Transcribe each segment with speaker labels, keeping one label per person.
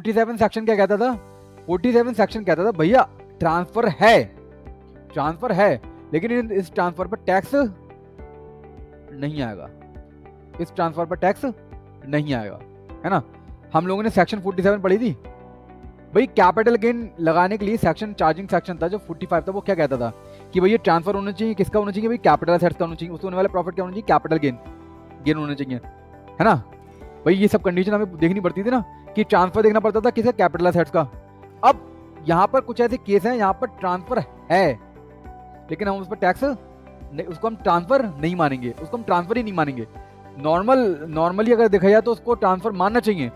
Speaker 1: 47 section क्या कहता था? 47 सेक्शन कहता था भैया ट्रांसफर है लेकिन इस ट्रांसफर पर टैक्स नहीं आएगा, इस ट्रांसफर पर टैक्स नहीं आएगा, है ना। हम लोगों ने सेक्शन 47 पढ़ी थी भाई। कैपिटल गेन लगाने के लिए सेक्शन चार्जिंग सेक्शन था जो 45 था, वो क्या कहता था कि भाई ये ट्रांसफर होना चाहिए, किसका होना चाहिए भाई? कैपिटल असेट्स का होना चाहिए, उससे होने वाला प्रॉफिट क्या होना चाहिए? कैपिटल गेन होना चाहिए, है ना भाई। ये सब कंडीशन हमें देखनी पड़ती थी ना कि ट्रांसफर देखना पड़ता था किसका? कैपिटल असेट्स का। अब यहाँ पर कुछ ऐसे केस हैं यहाँ पर ट्रांसफर है लेकिन हम उस पर टैक्स उसको हम ट्रांसफर नहीं मानेंगे, उसको हम ट्रांसफर ही नहीं मानेंगे। नॉर्मली अगर देखा जाए तो उसको ट्रांसफर मानना चाहिए,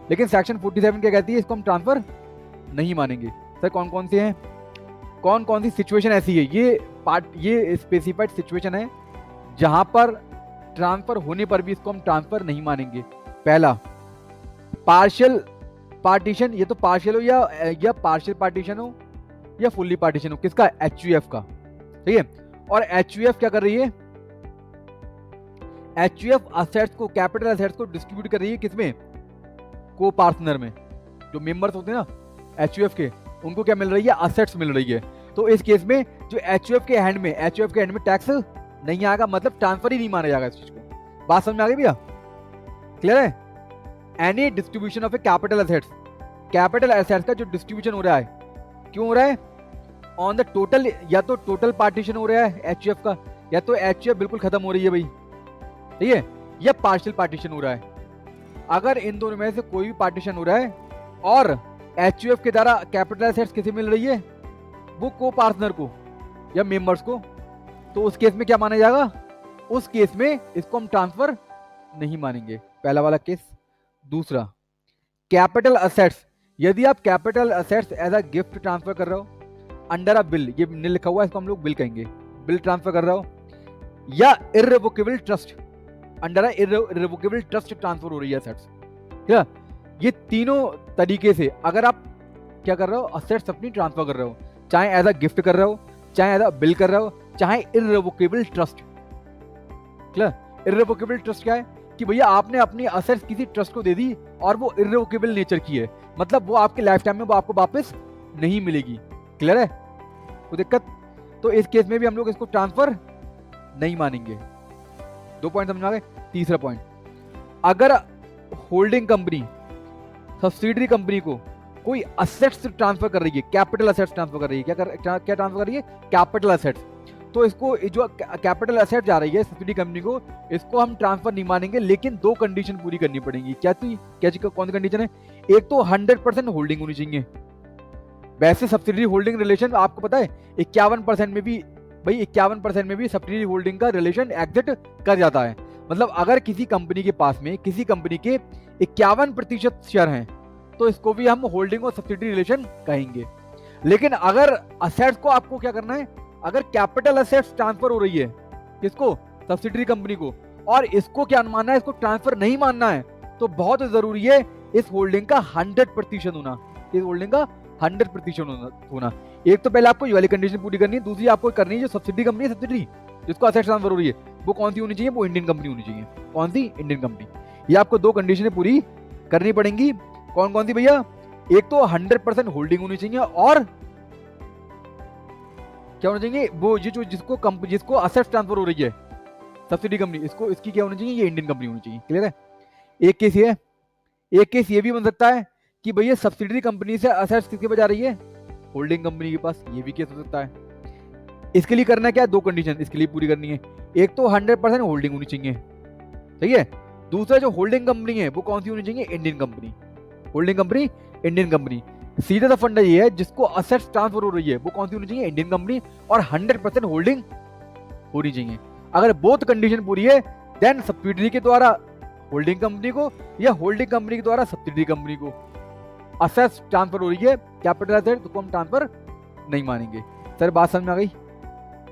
Speaker 1: लेकिन सेक्शन 47 क्या कहती है? इसको हम ट्रांसफर नहीं मानेंगे। सर कौन कौन से हैं, कौन कौन सी सिचुएशन ऐसी है? ये स्पेसिफाइड सिचुएशन है जहां पर ट्रांसफर होने पर भी इसको हम ट्रांसफर नहीं मानेंगे। पहला, पार्शियल पार्टीशन, ये तो पार्शियल हो या पार्शियल पार्टीशन हो या फुल्ली पार्टीशन हो, किसका? एचयूएफ का, ठीक है। और एचयूएफ क्या कर रही है? एचयूएफ असेट्स को, कैपिटल असेट्स को डिस्ट्रीब्यूट कर रही है किसमें? को पार्टनर में। जो मेंबर्स होते हैं ना एचयूएफ के, उनको क्या मिल रही है? असेट्स मिल रही है। तो इस केस में जो एचयूएफ के हैंड में टैक्स नहीं आएगा, मतलब ट्रांसफर ही नहीं माना जाएगा इस चीज को। बात समझ में आ गई भैया? क्लियर है? Any distribution of A capital assets का जो डिस्ट्रीब्यूशन हो रहा है, क्यों हो रहा है? ऑन द टोटल, या तो टोटल पार्टीशन हो रहा है एचयूएफ का, या तो एचयूएफ बिल्कुल खत्म हो रही है भाई, ठीक है, या पार्शियल पार्टीशन हो रहा है। अगर इन दोनों में से कोई भी पार्टीशन हो रहा है और एचयूएफ के द्वारा कैपिटल असेट्स किसे मिल रही है? वो को पार्टनर को या मेंबर्स को, तो उस केस में क्या माना जाएगा? उस केस में इसको हम ट्रांसफर नहीं मानेंगे, पहला वाला केस। दूसरा, कैपिटल असेट्स, यदि आप capital assets as a gift transfer कर रहे हो अंडर अ बिल, ये बिल लिखा हुआ है इसको हम लोग बिल कहेंगे, बिल ट्रांसफर कर रहे हो, या irrevocable trust, under irrevocable trust transfer हो रही है असेट्स, ठीक है। ये तीनों तरीके से अगर आप क्या कर रहे हो? असेट्स अपनी ट्रांसफर कर रहे हो, चाहे एज अ गिफ्ट कर रहे हो, चाहे एज अ बिल कर रहे हो, चाहे irrevocable trust. Clear? Irrevocable trust क्या है कि भैया आपने अपनी असेट्स किसी ट्रस्ट को दे दी और वो इररिवोकेबल नेचर की है, मतलब वो आपके लाइफ टाइम में वो आपको वापस नहीं मिलेगी। क्लियर है? कोई दिक्कत? तो इस केस में भी हम लोग इसको ट्रांसफर नहीं मानेंगे। 2 पॉइंट समझ में आ गए। तीसरा पॉइंट, अगर होल्डिंग कंपनी सब्सिडरी कंपनी को कोई असेट्स ट्रांसफर कर रही है, कैपिटल असेट्स ट्रांसफर कर रही है, क्या ट्रांसफर कर रही है? Capital assets. तो इसको जो कैपिटल असेट जा रही है सब्सिडी कंपनी को, इसको हम ट्रांसफर नहीं मानेंगे, लेकिन 2 कंडीशन पूरी करनी पड़ेगी। क्या कौन सी कंडीशन है? एक तो 100% होल्डिंग होनी चाहिए। वैसे सब्सिडी होल्डिंग रिलेशन आपको पता है 51% में भी, भाई 51% में भी सब्सिडी होल्डिंग का रिलेशन एग्जिट कर जाता है। मतलब अगर किसी कंपनी के पास में किसी कंपनी के 51% शेयर हैं तो इसको भी हम होल्डिंग और सब्सिडी रिलेशन कहेंगे। लेकिन अगर असेट्स को आपको क्या करना है, अगर कैपिटल असेट्स ट्रांसफर हो रही है किसको? सब्सिडरी कंपनी को, और इसको क्या मानना है? इसको ट्रांसफर नहीं मानना है, तो बहुत जरूरी है इस होल्डिंग का 100% होना, इस होल्डिंग का 100% होना। एक तो पहले आपको ये वाली कंडीशन पूरी करनी है, दूसरी आपको करनी है जो सब्सिडरी कंपनी है, सब्सिडरी जिसको असेट्स ट्रांसफर हो रही है, वो कौन सी होनी चाहिए? वो इंडियन कंपनी होनी चाहिए। कौन सी? Indian company. ये आपको 2 कंडीशनें पूरी करनी पड़ेंगी। कौन कौन सी भैया? एक तो 100% होल्डिंग होनी चाहिए, और क्या होना चाहिए? वो जिसको असेट्स ट्रांसफर हो रही है सब्सिडी कंपनी, इसकी क्या होनी चाहिए? ये इंडियन कंपनी होनी चाहिए। क्लियर है? एक केस ये है। एक केस ये भी बन सकता है कि भैया सब्सिडरी कंपनी से असेट्स किसके पास जा रही है? होल्डिंग कंपनी के पास। ये भी केस हो सकता है। इसके लिए करना क्या है? 2 कंडीशन इसके लिए पूरी करनी है। एक तो 100% होल्डिंग होनी चाहिए, सही है। दूसरा जो होल्डिंग कंपनी है वो कौन सी होनी चाहिए? Indian company. Holding company Indian company. सीधा सा फंडा ये है, जिसको असेट्स ट्रांसफर हो रही है वो कौन सी होनी चाहिए? इंडियन कंपनी, और 100% होल्डिंग होनी चाहिए। अगर बोथ कंडीशन पूरी है देन सब्सिडरी के द्वारा होल्डिंग कंपनी को या होल्डिंग कंपनी के द्वारा सब्सिडरी कंपनी को असेट्स ट्रांसफर हो रही है, कैपिटल असेट, तो हम ट्रांसफर नहीं मानेंगे। सर बात समझ में आ गई?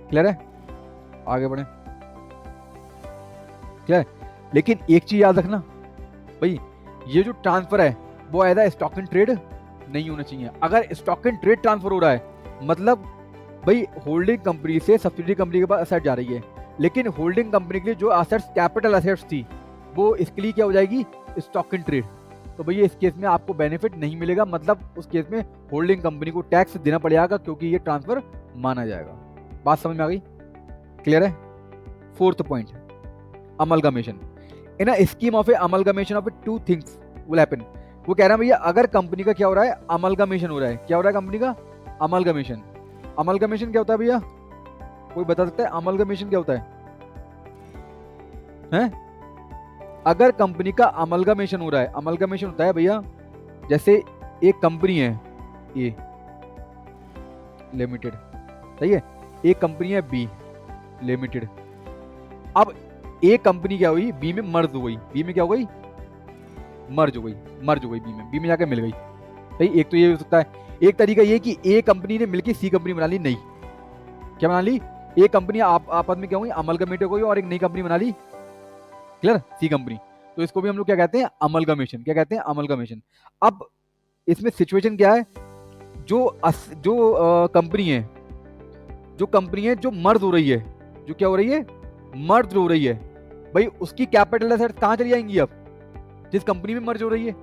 Speaker 1: क्लियर है? आगे बढ़े। क्लियर? लेकिन एक चीज याद रखना भाई, ये जो ट्रांसफर है वो एज स्टॉक इन ट्रेड नहीं होना चाहिए। अगर स्टॉक इन ट्रेड ट्रांसफर हो रहा है मतलब भाई होल्डिंग कंपनी से सब्सिडरी कंपनी के पास असेट जा रही है, लेकिन होल्डिंग कंपनी के लिए जो असेट्स कैपिटल असेट्स थी वो इसके लिए क्या हो जाएगी? Stock in trade. तो भैया इस केस में आपको बेनिफिट नहीं मिलेगा, मतलब उस केस में होल्डिंग कंपनी को टैक्स देना पड़ेगा क्योंकि ये ट्रांसफर माना जाएगा। बात समझ में आ गई? क्लियर है? Fourth point, amalgamation. In a scheme of A amalgamation of two things will happen. वो कह रहा है भैया अगर कंपनी का क्या हो रहा है, अमलगमेशन हो रहा है। क्या हो रहा है कंपनी का? अमलगमेशन। अमलगमेशन क्या होता है भैया? कोई बता सकता है अमलगमेशन क्या होता है? हैं? अगर कंपनी का अमलगमेशन हो रहा है, अमलगमेशन होता है भैया जैसे एक कंपनी है ए लिमिटेड, सही है, एक कंपनी है बी लिमिटेड। अब ए कंपनी क्या हुई, बी में मर्ज हो गई। बी में क्या हो गई? मर्ज हो गई बी में जाकर मिल गई। सही, एक तो ये हो सकता है। एक तरीका ये कि ए कंपनी ने मिलकर सी कंपनी बना ली। नहीं, क्या बना ली? ए कंपनी आपस में क्या हुई, अमलगमेट हो गई और एक नई कंपनी बना ली। क्लियर? सी कंपनी। तो इसको भी हम लोग क्या कहते हैं? अमलगमेशन। क्या कहते हैं? अमलगमेशन। अब इसमें सिचुएशन क्या है, जो कंपनी है, जो मर्ज हो रही है, जो क्या हो रही है, मर्ज हो रही है, भाई उसकी कैपिटल एसेट्स कहां चली जाएंगी? अब जिस कंपनी में मर्ज हो रही है,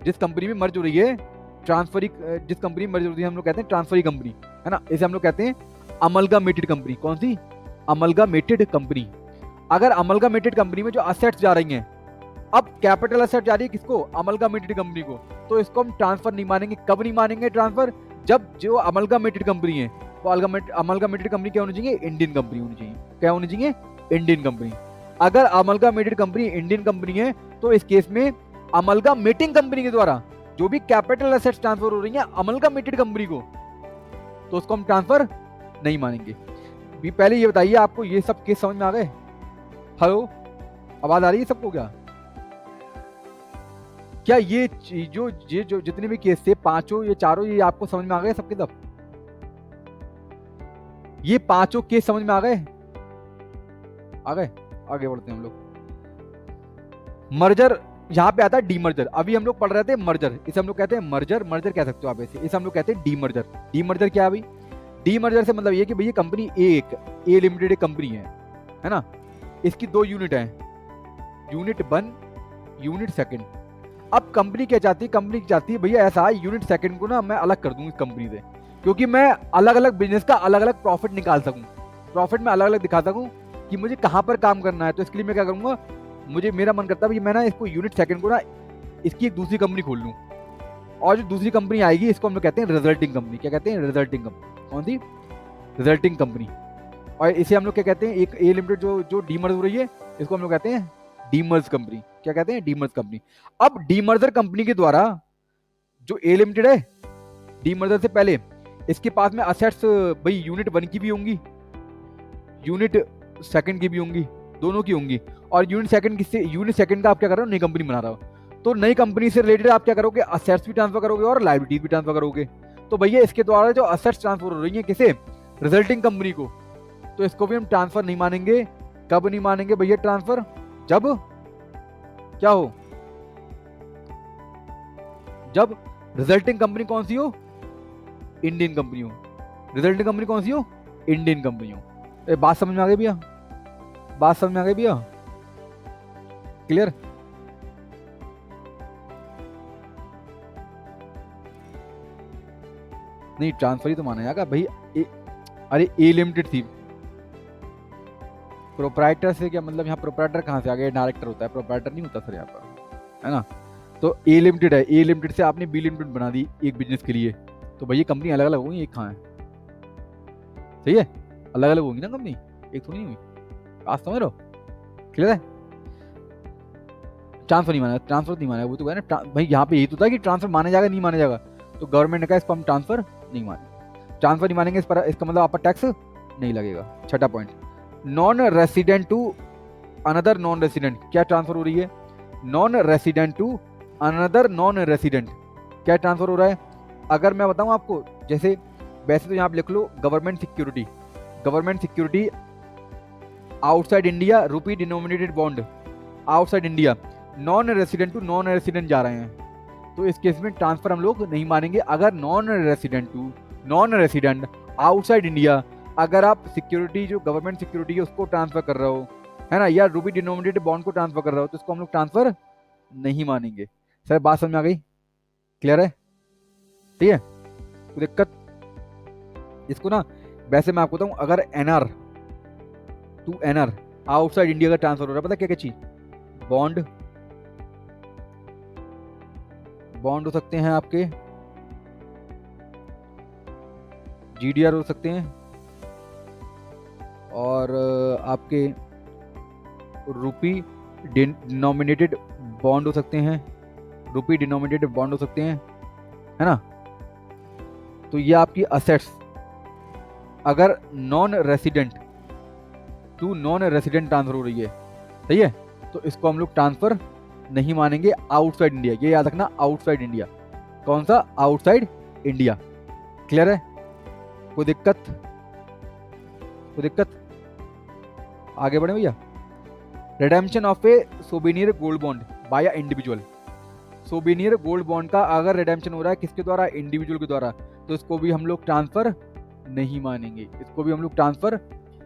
Speaker 1: जिस कंपनी में मर्ज हो रही है, जिस कंपनी में मर्ज हो रही है हम लोग कहते हैं ट्रांसफरी कंपनी, है ना। इसे हम लोग कहते हैं अमलगामेटेड कंपनी। कौन सी? अमलगामेटेड कंपनी। अगर अमलगामेटेड कंपनी में जो असेट्स जा रही हैं, अब कैपिटल असेट जा रही है किसको? अमलगामेटेड कंपनी को, तो इसको हम ट्रांसफर नहीं मानेंगे। कब नहीं मानेंगे ट्रांसफर? जब जो अमलगामेटेड कंपनी है, तो अमलगामेटेड कंपनी क्या होनी चाहिए? इंडियन कंपनी होनी चाहिए। क्या होनी चाहिए? Indian company. अगर अमलगामेटेड कंपनी इंडियन कंपनी है, तो इस केस में अमलगामेटिंग कंपनी के द्वारा जो भी कैपिटल एसेट्स ट्रांसफर हो रही है अमलगामेटेड कंपनी को, तो उसको हम ट्रांसफर नहीं मानेंगे। भी पहले ये बताइए, आपको ये सब केस समझ में आ गए? हेलो, आवाज आ रही है सबको? क्या ये जो जितने भी केस थे, पांचों ये चारों, ये आपको समझ में आ गए सबके सब? ये पांचों केस समझ में आ गए? आगे बढ़ते हैं हम लोग। मर्जर, यहाँ पे आता है डीमर्जर। अभी हम लोग पढ़ रहे थे मर्जर, इसे हम लोग कहते हैं मर्जर कह सकते हो आप इसे हम लोग कहते हैं डीमर्जर। डीमर्जर क्या है भाई? डीमर्जर से मतलब ये कि भैया कंपनी ए लिमिटेड कंपनी है ना, इसकी दो यूनिट है, यूनिट 1, यूनिट 2। अब कंपनी क्या चाहती है? कंपनी चाहती है भैया ऐसा यूनिट 2 को ना मैं अलग कर दूं इस कंपनी से, क्योंकि मैं अलग अलग बिजनेस का अलग अलग प्रॉफिट निकाल सकूं, प्रॉफिट में अलग अलग दिखा सकूं कि मुझे कहां पर काम करना है। तो इसके लिए मैं क्या करूंगा, मेरा मन करता है मैं ना इसको यूनिट 2 को ना इसकी एक दूसरी कंपनी खोल लूं, और जो दूसरी कंपनी आएगी इसको हम लोग कहते हैं रिजल्टिंग कंपनी। क्या कहते हैं? Resulting company. कौन सी? Resulting company. और इसे हम लोग क्या कहते हैं, एक ए लिमिटेड जो डीमर्ज हो रही है, इसको हम लोग कहते हैं डीमर्ज कंपनी। क्या कहते हैं? Demerge company. अब डीमर्जर कंपनी के द्वारा जो ए लिमिटेड है, डीमर्जर से पहले इसके पास में असेट्स भाई यूनिट 1 की भी होंगी, यूनिट 2 की भी होंगी, दोनों की होंगी। और यूनिट 2 का आप क्या कर रहे हो? नई कंपनी बना रहा हो, तो नई कंपनी से रिलेटेड आप क्या करोगे? असेट्स भी ट्रांसफर करोगे और लायबिलिटीज भी ट्रांसफर करोगे। तो भैया इसके द्वारा जो असेट्स ट्रांसफर हो रही है किसे? रिजल्टिंग कंपनी को, तो इसको भी हम ट्रांसफर नहीं मानेंगे। कब नहीं मानेंगे भैया ट्रांसफर? जब क्या हो? जब रिजल्टिंग कंपनी कौन सी हो? इंडियन कंपनी हो। रिजल्टिंग कंपनी कौन सी हो? इंडियन कंपनी हो। बात समझ में आ गई भैया? बात समझ में आ गई भैया? क्लियर? नहीं, ट्रांसफर ही तो माना जाएगा भाई। अरे ए लिमिटेड थी, प्रोप्राइटर से क्या मतलब? यहाँ प्रोप्राइटर कहाँ से आ गया? डायरेक्टर होता है, प्रोप्राइटर नहीं होता सर यहाँ पर, है ना। तो ए लिमिटेड है, ए लिमिटेड से आपने बी लिमिटेड बना दी एक बिजनेस के लिए, तो भैया कंपनी अलग अलग होगी, एक कहाँ है? सही है, अलग अलग होगी ना कंपनी, एक थोड़ी हुई। बात समझ रहे हो? क्लियर है? ट्रांसफर नहीं माना, ट्रांसफर नहीं माना, वो तो ना भाई यहाँ पे यही तो था कि ट्रांसफर माना जाएगा नहीं माना जाएगा, तो गवर्नमेंट ने कहा इसको हम ट्रांसफर नहीं मानेंगे। ट्रांसफर नहीं मानेंगे, इस पर इसका मतलब आप पर टैक्स नहीं लगेगा। छठा point, non resident to another non resident. क्या ट्रांसफर हो रही है? Non resident to another non resident. क्या ट्रांसफर हो रहा है? अगर मैं बताऊं आपको, जैसे वैसे तो यहाँ पे लिख लो government security outside India, rupee denominated bond outside India, non resident to non resident जा रहे हैं, तो इस केस में ट्रांसफर हम लोग नहीं मानेंगे। अगर non resident to non resident outside India, अगर आप सिक्योरिटी जो गवर्नमेंट सिक्योरिटी है उसको ट्रांसफर कर रहे हो, है ना, या रूपी डिनोमिनेटेड बॉन्ड को ट्रांसफर कर रहे हो, तो इसको हम लोग ट्रांसफर नहीं मानेंगे। सर बात समझ में आ गई? क्लियर है? ठीक है, कोई दिक्कत? इसको ना वैसे मैं आपको बताऊं, अगर NR to NR outside India का ट्रांसफर हो रहा है, पता क्या क्या चीज? बॉन्ड, बॉन्ड हो सकते हैं आपके, जीडीआर हो सकते हैं, और आपके रुपी डिनोमिनेटेड बॉन्ड हो सकते हैं, रुपी डिनोमिनेटेड बॉन्ड हो सकते हैं, है ना? तो ये आपकी असेट्स अगर non resident to non resident transfer हो रही है, सही है, तो इसको हम लोग ट्रांसफर नहीं मानेंगे आउटसाइड इंडिया। ये याद रखना, आउटसाइड इंडिया। कौन सा? Outside India. क्लियर है? कोई दिक्कत? कोई दिक्कत? आगे बढ़े भैया। Redemption of A souvenir gold bond by individual. Souvenir gold bond का अगर रिडेम्पशन हो रहा है किसके द्वारा? इंडिविजुअल के द्वारा, तो इसको भी हम लोग ट्रांसफर नहीं मानेंगे, इसको भी हम लोग ट्रांसफर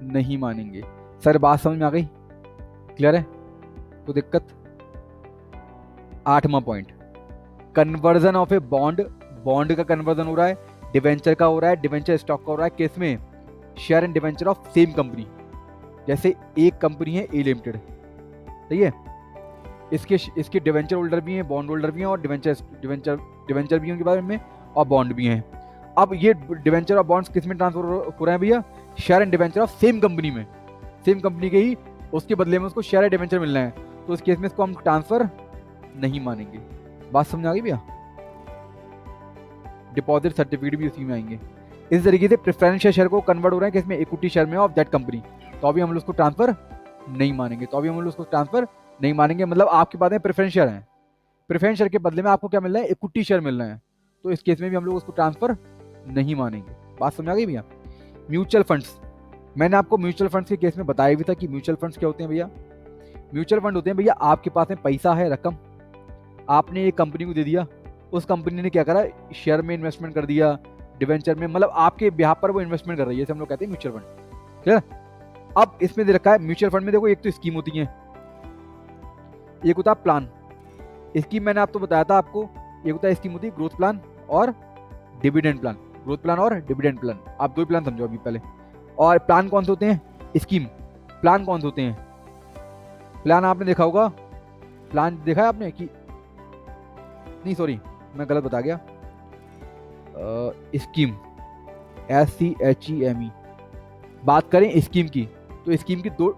Speaker 1: नहीं मानेंगे। सर बात समझ में आ गई? क्लियर है? कोई दिक्कत? 8वां point, conversion of a bond. Bond का कन्वर्जन हो रहा है, डिवेंचर का हो रहा है, डिवेंचर स्टॉक का हो रहा है, किस में? Share and debenture of same company. जैसे एक कंपनी है ए लिमिटेड, सही है, इसके डिवेंचर होल्डर भी हैं, बॉन्ड होल्डर भी हैं, और डिवेंचर भी हैं उनके बारे में, और बॉन्ड भी हैं। अब ये डिवेंचर और बॉन्ड्स किस में ट्रांसफर हो रहे हैं भैया? Share and debenture of same company में। सेम कंपनी के ही उसके बदले में उसको शेयर एंड डिवेंचर मिल रहे हैं, तो इस केस में इसको हम ट्रांसफर नहीं मानेंगे। बात समझ आ गई भैया? डिपॉजिट सर्टिफिकेट भी उसी में आएंगे। इस तरीके से प्रेफरेंशियल शेयर को कन्वर्ट हो रहे हैं किसमें? इक्विटी शेयर में ऑफ दैट कंपनी, तो अभी हम लोग उसको ट्रांसफर नहीं मानेंगे। तो अभी हम लोग उसको ट्रांसफर नहीं मानेंगे, मतलब आपके पास में प्रेफरेंस शेयर है, प्रेफरेंस शेयर के बदले में आपको क्या मिल रहा है? इक्विटी शेयर मिल रहे हैं, तो इस केस में भी हम लोग उसको ट्रांसफर नहीं मानेंगे। बात समझ आ गई भैया? म्यूचुअल फंड्स, मैंने आपको म्यूचुअल फंड्स के केस में बताया भी था कि म्यूचुअल फंड्स क्या होते हैं भैया। म्यूचुअल फंड होते हैं भैया, आपके पास में पैसा है, रकम, आपने एक कंपनी को दे दिया, उस कंपनी ने क्या करा? शेयर में इन्वेस्टमेंट कर दिया, डिवेंचर में, मतलब आपके बिहाफ पर वो इन्वेस्टमेंट कर रही है, जैसे हम लोग कहते हैं म्यूचुअल फंड। ठीक है? अब इसमें दे रखा है म्यूचुअल फंड में, देखो एक तो स्कीम होती है, एक होता है प्लान। स्कीम मैंने आपको बताया था आपको, एक होता है स्कीम होती है ग्रोथ प्लान और डिविडेंड प्लान। ग्रोथ प्लान और डिविडेंड प्लान, आप दो ही प्लान समझो अभी पहले। और प्लान कौन से होते हैं? स्कीम। प्लान कौन से होते हैं? प्लान आपने देखा होगा, प्लान देखा है आपने कि नहीं? सॉरी मैं गलत बता गया। Scheme, SCHEME। बात करें स्कीम की, तो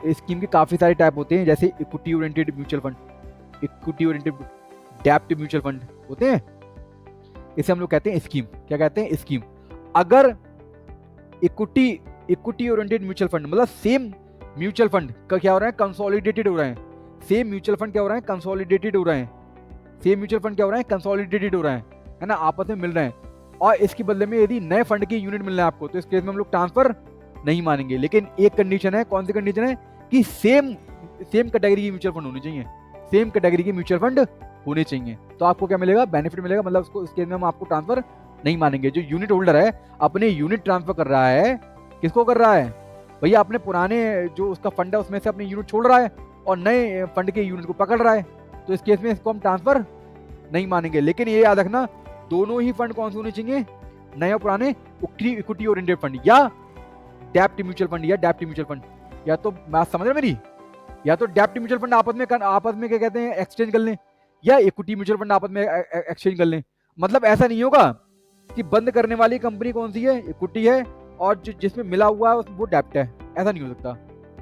Speaker 1: स्कीम के काफी सारे टाइप होते हैं, जैसे equity oriented mutual fund, equity oriented डेप्ट म्यूचुअल फंड होते हैं, इसे हम लोग कहते हैं स्कीम। क्या कहते हैं? स्कीम। अगर इक्विटी ओरिएंटेड म्यूचुअल फंड, मतलब सेम म्यूचुअल फंड का क्या हो रहा है? कंसोलिडेटेड हो रहे हैं। सेम म्यूचुअल फंड क्या हो रहा है? कंसोलिडेटेड हो रहे हैं। सेम म्यूचुअल फंड क्या हो रहा है? कंसोलिडेटेड हो रहे हैं, है ना, आपस में मिल रहे हैं, और इसके बदले में यदि नए फंड के यूनिट मिल रहे हैं आपको, तो इस केस में हम लोग ट्रांसफर नहीं मानेंगे। लेकिन एक कंडीशन है, कौन सी कंडीशन है? कि सेम कैटेगरी की म्यूचुअल फंड होनी चाहिए, सेम कैटेगरी की म्यूचुअल फंड होने चाहिए, तो आपको क्या मिलेगा? बेनिफिट मिलेगा, मतलब उसको इस केस में हम आपको ट्रांसफर नहीं मानेंगे। जो यूनिट होल्डर है अपने यूनिट ट्रांसफर कर रहा है, किसको कर रहा है भैया? अपने पुराने जो उसका फंड है उसमें से अपने यूनिट छोड़ रहा है और नए फंड के यूनिट को पकड़ रहा है, तो इस केस में इसको हम ट्रांसफर नहीं मानेंगे। लेकिन ये याद रखना, दोनों ही फंड कौन से होने चाहिए? नए और पुराने इक्विटी ओरिएंटेड फंड, या डेप्ट म्यूचुअल फंड, या डेप्ट म्यूचुअल फंड, या तो बात समझ रहे मेरी, या तो डेप्ट म्यूचुअल फंड आपस में क्या कहते हैं? एक्सचेंज कर लें, या इक्विटी म्यूचुअल फंड आपस में एक्सचेंज कर लें। मतलब ऐसा नहीं होगा कि बंद करने वाली कंपनी कौन सी है? इक्विटी है, और जिसमें मिला हुआ है वो डेप्ट है, ऐसा नहीं हो सकता।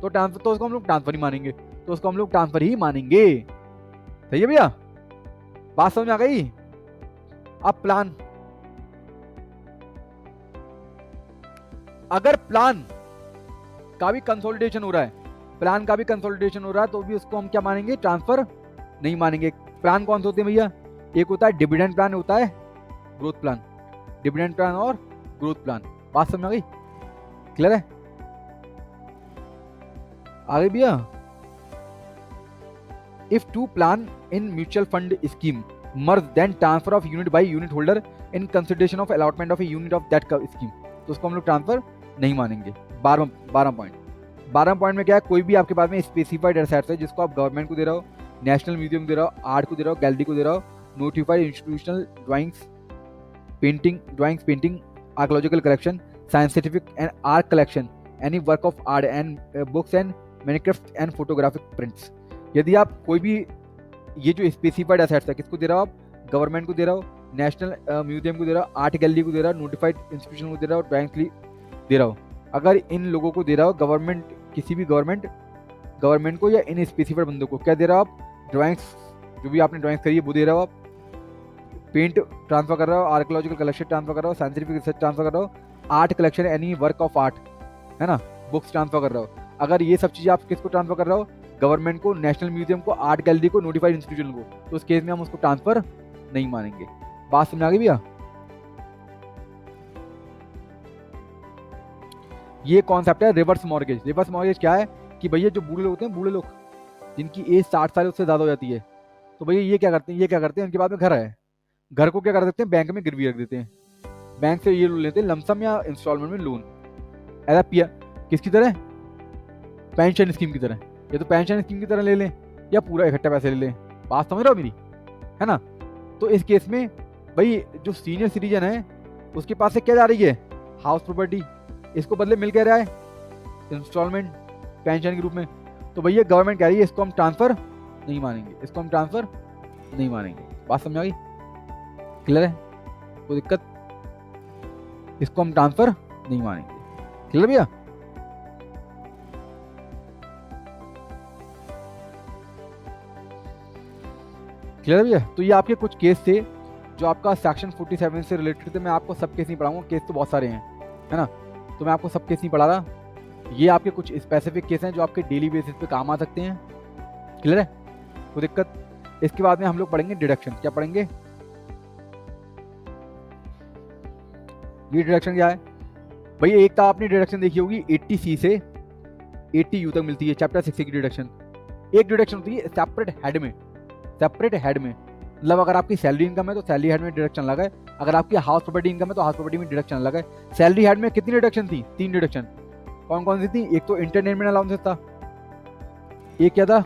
Speaker 1: तो ट्रांसफर, तो उसको हम लोग ट्रांसफर ही मानेंगे, तो उसको हम लोग ट्रांसफर ही मानेंगे। सही है भैया? बात समझ में आ गई? अब प्लान, अगर प्लान का भी कंसोलिडेशन हो रहा है, प्लान का भी कंसोलिडेशन हो रहा है, तो भी उसको हम क्या मानेंगे? ट्रांसफर नहीं मानेंगे। प्लान कौन से होते हैं भैया? एक होता है डिविडेंड प्लान, होता है ग्रोथ प्लान। डिविडेंड प्लान और ग्रोथ प्लान, बात समझ में आ गई? क्लियर है? आ गई भैया? If two plan in mutual fund scheme merge, then transfer of unit by unit holder in consideration of allotment of a unit of that scheme, तो उसको हम लोग ट्रांसफर नहीं मानेंगे। 12 पॉइंट में क्या है? कोई भी आपके पास में स्पेसिफाइड एसेट्स है जिसको आप गवर्नमेंट को दे रहे हो, नेशनल म्यूजियम दे रहे हो, आर्ट को दे रहे हो, गैलरी को दे रहे हो, notified institutional painting, archaeological collection, scientific and art collection, any work of art and books and manuscripts and photographic prints. यदि आप कोई भी ये जो स्पेसिफाइड असेट्स है किसको दे रहे हो आप, गवर्नमेंट को दे रहे हो, नेशनल म्यूजियम को दे रहा हो, आर्ट गैलरी को दे रहा हो, नोटिफाइड इंस्टीट्यूशन को दे रहा हो, ड्राइंग दे रहा हो, अगर इन लोगों को दे रहा हो गवर्नमेंट, किसी भी गवर्नमेंट को या इन स्पेसिफाइड बंदों को क्या दे रहा हो आप, ड्राइंग्स जो भी आपने ड्राइंग्स करी है वो दे रहा हो आप, पेंट ट्रांसफर कर रहा हो, आर्कोलॉजिकल कलेक्शन ट्रांसफर कर रहा हो, साइंटिफिक रिसर्च ट्रांसफर कर रहा हो, art collection any work of art है ना, बुक्स ट्रांसफर कर रहा हो। अगर ये सब चीज़ें आप किसको ट्रांसफर कर रहे हो, गवर्नमेंट को, नेशनल म्यूजियम को, आर्ट गैलरी को, नोटिफाइड इंस्टीट्यूशन को, तो उस केस में हम उसको ट्रांसफर नहीं मानेंगे। बात समझ आ गई भैया? ये कॉन्सेप्ट है रिवर्स मॉर्गेज। रिवर्स मॉर्गेज क्या है कि भैया जो बूढ़े लोग होते हैं, बूढ़े लोग जिनकी एज 60 साल उससे ज़्यादा हो जाती है, तो भैया ये क्या करते हैं, उनके बाद में घर है, घर को क्या कर देते हैं, बैंक में गिरवी रख देते हैं, बैंक से ये लोन लेते हैं लमसम या इंस्टॉलमेंट में लोन, ऐसा पिया किसकी तरह, पेंशन स्कीम की तरह, या तो पेंशन स्कीम की तरह ले लें या पूरा इकट्ठा पैसे ले लें। बात समझ रहे हो मेरी, है ना? तो इस केस में भाई जो सीनियर सिटीजन है उसके पास से क्या जा रही है, हाउस प्रॉपर्टी, इसको बदले मिल क्या रहा है, इंस्टॉलमेंट पेंशन के रूप में। तो भैया गवर्नमेंट कह रही है इसको हम ट्रांसफर नहीं मानेंगे, इसको हम ट्रांसफर नहीं मानेंगे। बात समझ आ गई? क्लियर है? कोई दिक्कत? इसको हम ट्रांसफर नहीं मानेंगे। क्लियर भैया? क्लियर भैया? तो ये आपके कुछ केस थे जो आपका सेक्शन 47 से रिलेटेड थे। मैं आपको सब केस नहीं पढ़ाऊंगा, केस तो बहुत सारे हैं, है ना, तो मैं आपको सब केस नहीं पढ़ा रहा। ये आपके कुछ स्पेसिफिक केस हैं जो आपके डेली बेसिस पे काम आ सकते हैं। क्लियर है? कोई दिक्कत? इसके बाद में हम लोग पढ़ेंगे डिडक्शन। क्या पढ़ेंगे? ये डिडक्शन क्या है भैया? एक तो आपने डिडक्शन देखी होगी 80C से 80U तक मिलती है, चैप्टर 6 की डिडक्शन। एक डिडक्शन होती है सेपरेट हेड में, सेपरेट हेड में, मतलब अगर आपकी सैलरी इनकम है तो सैलरी हेड में डिडक्शन लगा है, अगर आपकी हाउस प्रॉपर्टी इनकम है तो हाउस प्रॉपर्टी में डिडक्शन लगा है। सैलरी हेड में कितनी डिडक्शन थी? 3 डिडक्शन। कौन कौन सी थी? एक तो इंटरटेनमेंट अलाउंसेस था, एक क्या था,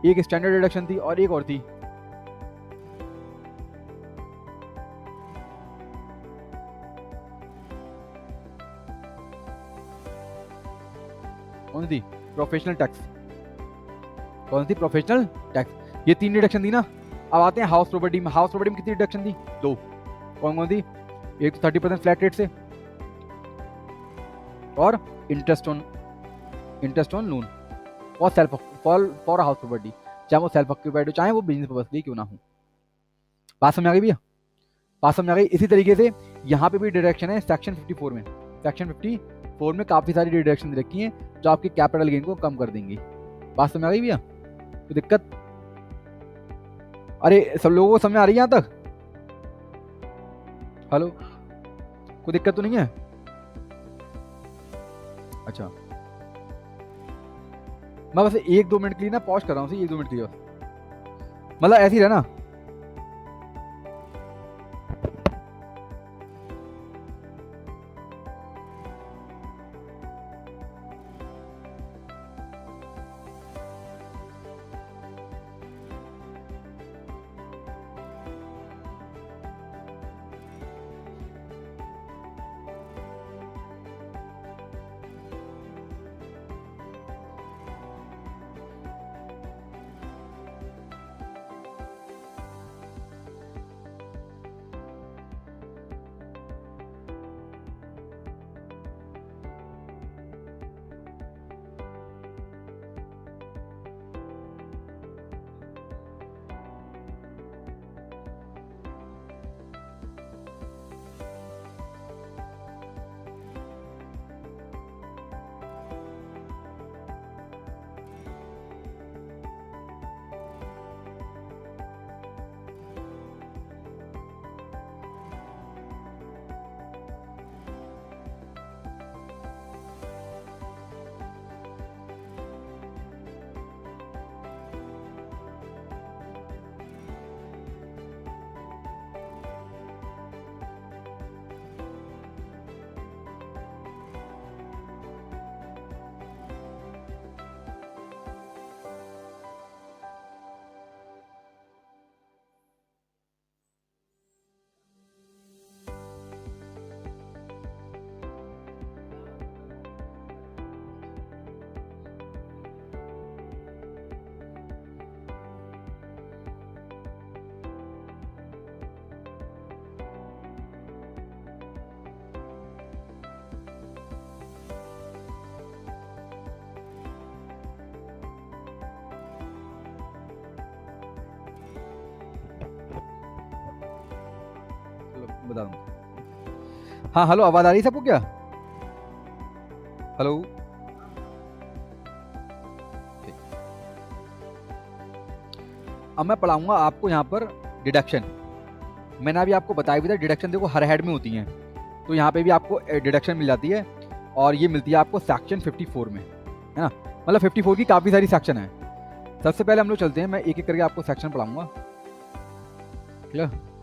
Speaker 1: एक स्टैंडर्ड डिडक्शन थी, और एक और थी, कौन सी थी? Professional tax. कौन सी? Professional tax. ये 3 डिडक्शन थी ना। अब आते हैं हाउस प्रॉपर्टी में। हाउस प्रॉपर्टी में कितनी डिडक्शन थी? 2। कौन कौन सी? एक तो 30% फ्लैट रेट से, और इंटरेस्ट ऑन लोन और सेल्फ फॉर हाउस प्रॉपर्टी, चाहे वो सेल्फ ऑक्यूपाइड हो चाहे वो बिजनेस पर्पस के लिए क्यों ना हो। बात समझ आ गई भैया? बात समझ आ गई? इसी तरीके से यहाँ पे भी डिडक्शन है सेक्शन 54 में। सेक्शन 54 में काफी सारी डिडक्शन रखी हैं जो आपके कैपिटल गेन को कम कर देंगी। बात समझ आ गई भैया? तो दिक्कत? अरे सब लोगों को समझ आ रही है यहाँ तक? हेलो, कोई दिक्कत तो नहीं है? अच्छा, मैं बस 1-2 मिनट के लिए ना पॉज कर रहा हूँ, 1-2 मिनट के लिए, मतलब ऐसे ही रहना। बता दूँ। हाँ हेलो, आवाज़ आ रही है सबको क्या? हेलो। अब मैं पढ़ाऊंगा आपको यहाँ पर डिडक्शन। मैंने अभी आपको बताया भी था डिडक्शन देखो हर हेड में होती हैं, तो यहाँ पे भी आपको डिडक्शन मिल जाती है और ये मिलती है आपको सेक्शन 54 में, है ना। मतलब 54 की काफ़ी सारी सेक्शन है। सबसे पहले हम लोग चलते हैं, मैं एक एक करके आपको सेक्शन पढ़ाऊंगा, ठीक है।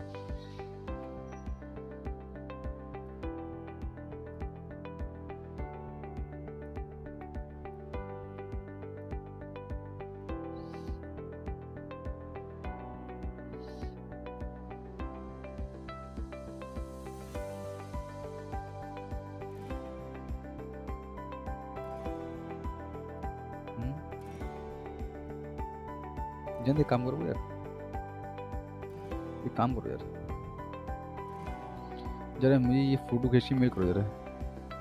Speaker 1: जल्दी एक काम करो यार, एक काम करो यार, जरा मुझे ये फोटो खींच के मेल करो जरा,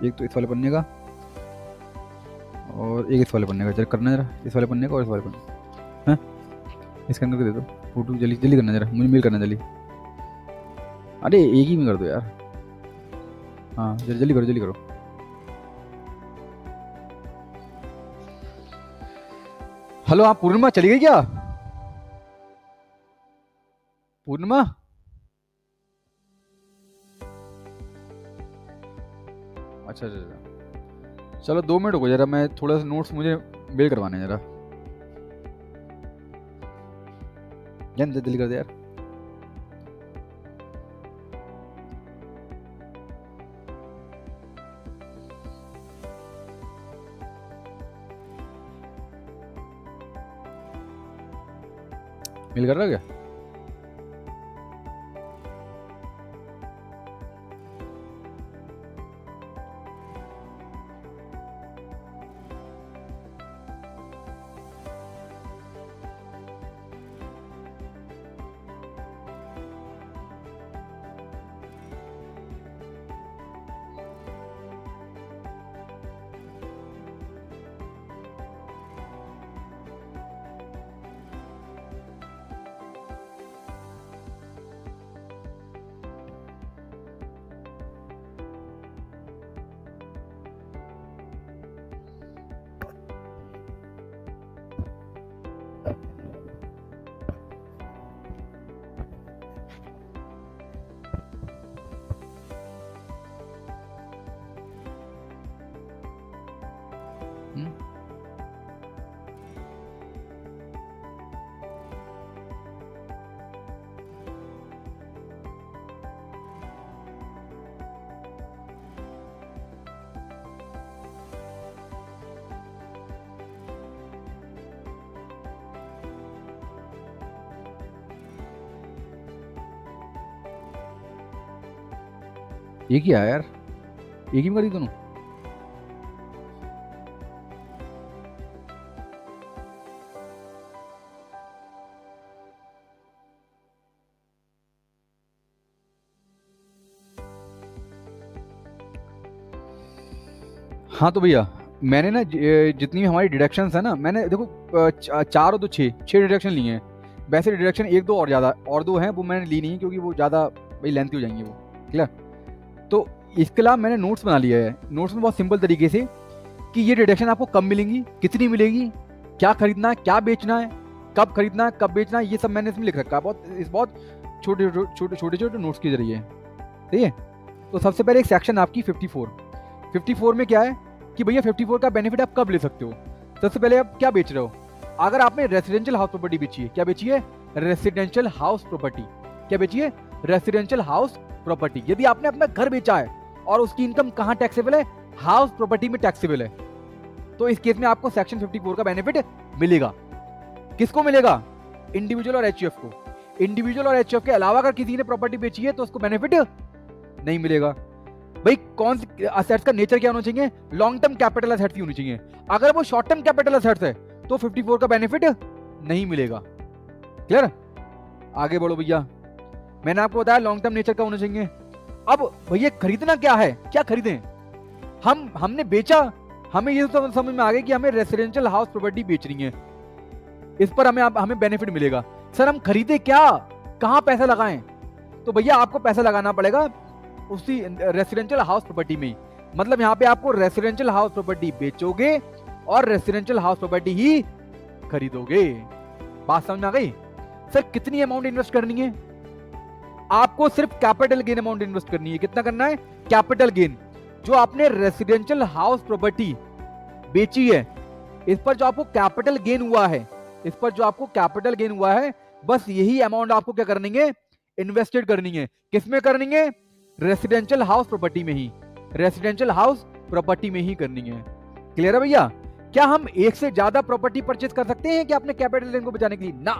Speaker 1: एक तो इस वाले पन्ने का और एक इस वाले पन्ने का, जरा करना जरा, इस वाले पन्ने का और इस वाले पन्ने, हाँ इसके अंदर के दे दो फोटो, जल्दी जल्दी करना जरा, मुझे मेल करना जल्दी। अरे एक ही में कर दो यार, हाँ जल्दी जल्दी करो, जल्दी करो। हेलो, आप पूर्णिमा चली गई क्या? पूर्णिमा, अच्छा अच्छा, चलो 2 मिनट रुको जरा, मैं थोड़ा सा नोट्स मुझे मेल करवाने जरा, जल्दी जल्दी कर दे यार। मेल कर रहा है क्या? एक ही आया यार, एक ही में करी दोनों। हाँ तो भैया मैंने ना जितनी भी हमारी डिडक्शंस है ना, मैंने देखो 4 और 2 6 डिडक्शन लिए हैं। वैसे डिडक्शन 1 2 और ज़्यादा और 2 हैं, वो मैंने ली नहीं क्योंकि वो ज़्यादा भाई लेंथी हो जाएंगी वो, क्लियर। तो इसके अलावा मैंने नोट्स बना लिया है। नोट्स में बहुत सिंपल तरीके से कि ये डिडक्शन आपको कब मिलेंगी, कितनी मिलेगी, क्या खरीदना है, क्या बेचना है, कब खरीदना है, कब बेचना है, ये सब मैंने इसमें लिख रखा है। बहुत छोटे छोटे छोटे छोटे नोट्स के जरिए, ठीक है। तो सबसे पहले एक सेक्शन आपकी 54 में क्या है कि भैया 54 का बेनिफिट आप कब ले सकते हो। सबसे पहले आप क्या बेच रहे हो, अगर आपने रेसिडेंशियल हाउस प्रॉपर्टी बेची है, क्या बेची है, रेसिडेंशियल हाउस प्रॉपर्टी, क्या बेची है, रेसिडेंशियल हाउस प्रॉपर्टी। यदि आपने अपना घर बेचा है और उसकी इनकम कहां टैक्सेबल है, हाउस प्रॉपर्टी में टैक्सेबल है, तो इस केस में आपको सेक्शन 54 का बेनिफिट मिलेगा। किसको मिलेगा, इंडिविजुअल और एचयूएफ को। इंडिविजुअल और एचयूएफ के अलावा अगर किसी ने प्रॉपर्टी बेची है तो उसको बेनिफिट नहीं मिलेगा। भाई कौन सी असेट्स का नेचर क्या होना चाहिए, लॉन्ग टर्म कैपिटल असेट्स होनी चाहिए। अगर वो शॉर्ट टर्म कैपिटल असेट्स है तो 54 का बेनिफिट नहीं मिलेगा, क्लियर। आगे बढ़ो भैया, मैंने आपको बताया लॉन्ग टर्म नेचर का होना चाहिए। अब भैया खरीदना क्या है, क्या खरीदें, हमने बेचा, हमें ये समझ में आ गया कि हमें रेसिडेंशियल हाउस प्रॉपर्टी बेचनी है, इस पर हमें बेनिफिट मिलेगा। सर हम खरीदे क्या, कहां पैसा लगाएं, तो भैया आपको पैसा लगाना पड़ेगा उसी रेसिडेंशियल हाउस प्रॉपर्टी में ही। मतलब यहाँ पे आपको रेसिडेंशियल हाउस प्रॉपर्टी बेचोगे और रेसिडेंशियल हाउस प्रॉपर्टी ही खरीदोगे। बात समझ में आ गई? सर कितनी अमाउंट इन्वेस्ट करनी है? आपको सिर्फ कैपिटल गेन अमाउंट इन्वेस्ट करनी है। कितना करना है? Capital gain. जो आपने रेसिडेंशियल हाउस प्रॉपर्टी बेची है, इस पर जो आपको कैपिटल गेन हुआ है, इस पर जो आपको कैपिटल गेन हुआ है, बस यही अमाउंट आपको क्या करनी है? इन्वेस्टेड करनी है। किसमें करनी है? रेसिडेंशियल हाउस प्रॉपर्टी में ही, रेसिडेंशियल हाउस प्रॉपर्टी में ही करनी है। क्लियर है भैया? क्या हम एक से ज्यादा प्रॉपर्टी परचेज कर सकते हैं कि अपने कैपिटल गेन को बचाने के लिए? ना,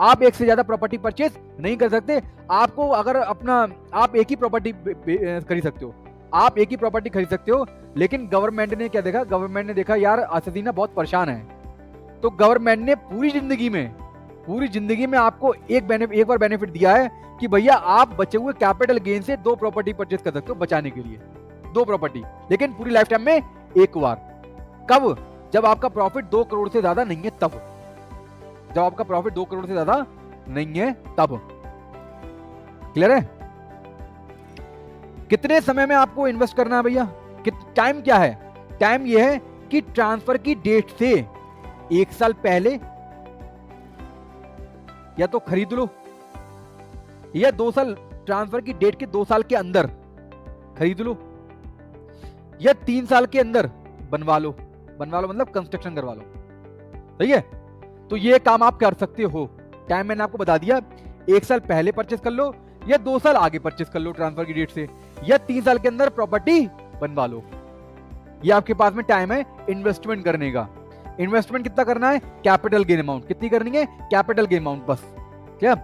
Speaker 1: आप एक से ज्यादा प्रॉपर्टी परचेज नहीं कर सकते। आपको अगर अपना, आप एक ही प्रॉपर्टी खरीद सकते हो, आप एक ही प्रॉपर्टी खरीद सकते हो। लेकिन गवर्नमेंट ने क्या देखा? गवर्नमेंट ने देखा यार असदीना बहुत परेशान है, तो गवर्नमेंट ने पूरी जिंदगी में आपको एक बार बेनिफिट दिया है कि भैया आप बचे हुए कैपिटल गेन से 2 प्रॉपर्टी परचेज कर सकते हो बचाने के लिए, 2 प्रॉपर्टी, लेकिन पूरी लाइफ टाइम में एक बार। कब? जब आपका प्रॉफिट 2 करोड़ से ज्यादा नहीं है तब। जब आपका प्रॉफिट 2 करोड़ से ज्यादा नहीं है तब। क्लियर है? कितने समय में आपको इन्वेस्ट करना है भैया? टाइम क्या है? टाइम यह है कि ट्रांसफर की डेट से 1 साल पहले या तो खरीद लो, या 2 साल, ट्रांसफर की डेट के 2 साल के अंदर खरीद लो, या 3 साल के अंदर बनवा लो। बनवा लो मतलब कंस्ट्रक्शन करवा लो। सही है? तो ये काम आप कर सकते हो। टाइम मैंने आपको बता दिया, 1 साल पहले परचेस कर लो, या 2 साल आगे परचेस कर लो ट्रांसफर की डेट से, या 3 साल के अंदर प्रॉपर्टी बनवा लो। ये आपके पास में टाइम है इन्वेस्टमेंट करने का। इन्वेस्टमेंट कितना करना है? कैपिटल गेन अमाउंट कितनी करनी है? कैपिटल गेन अमाउंट बस। क्या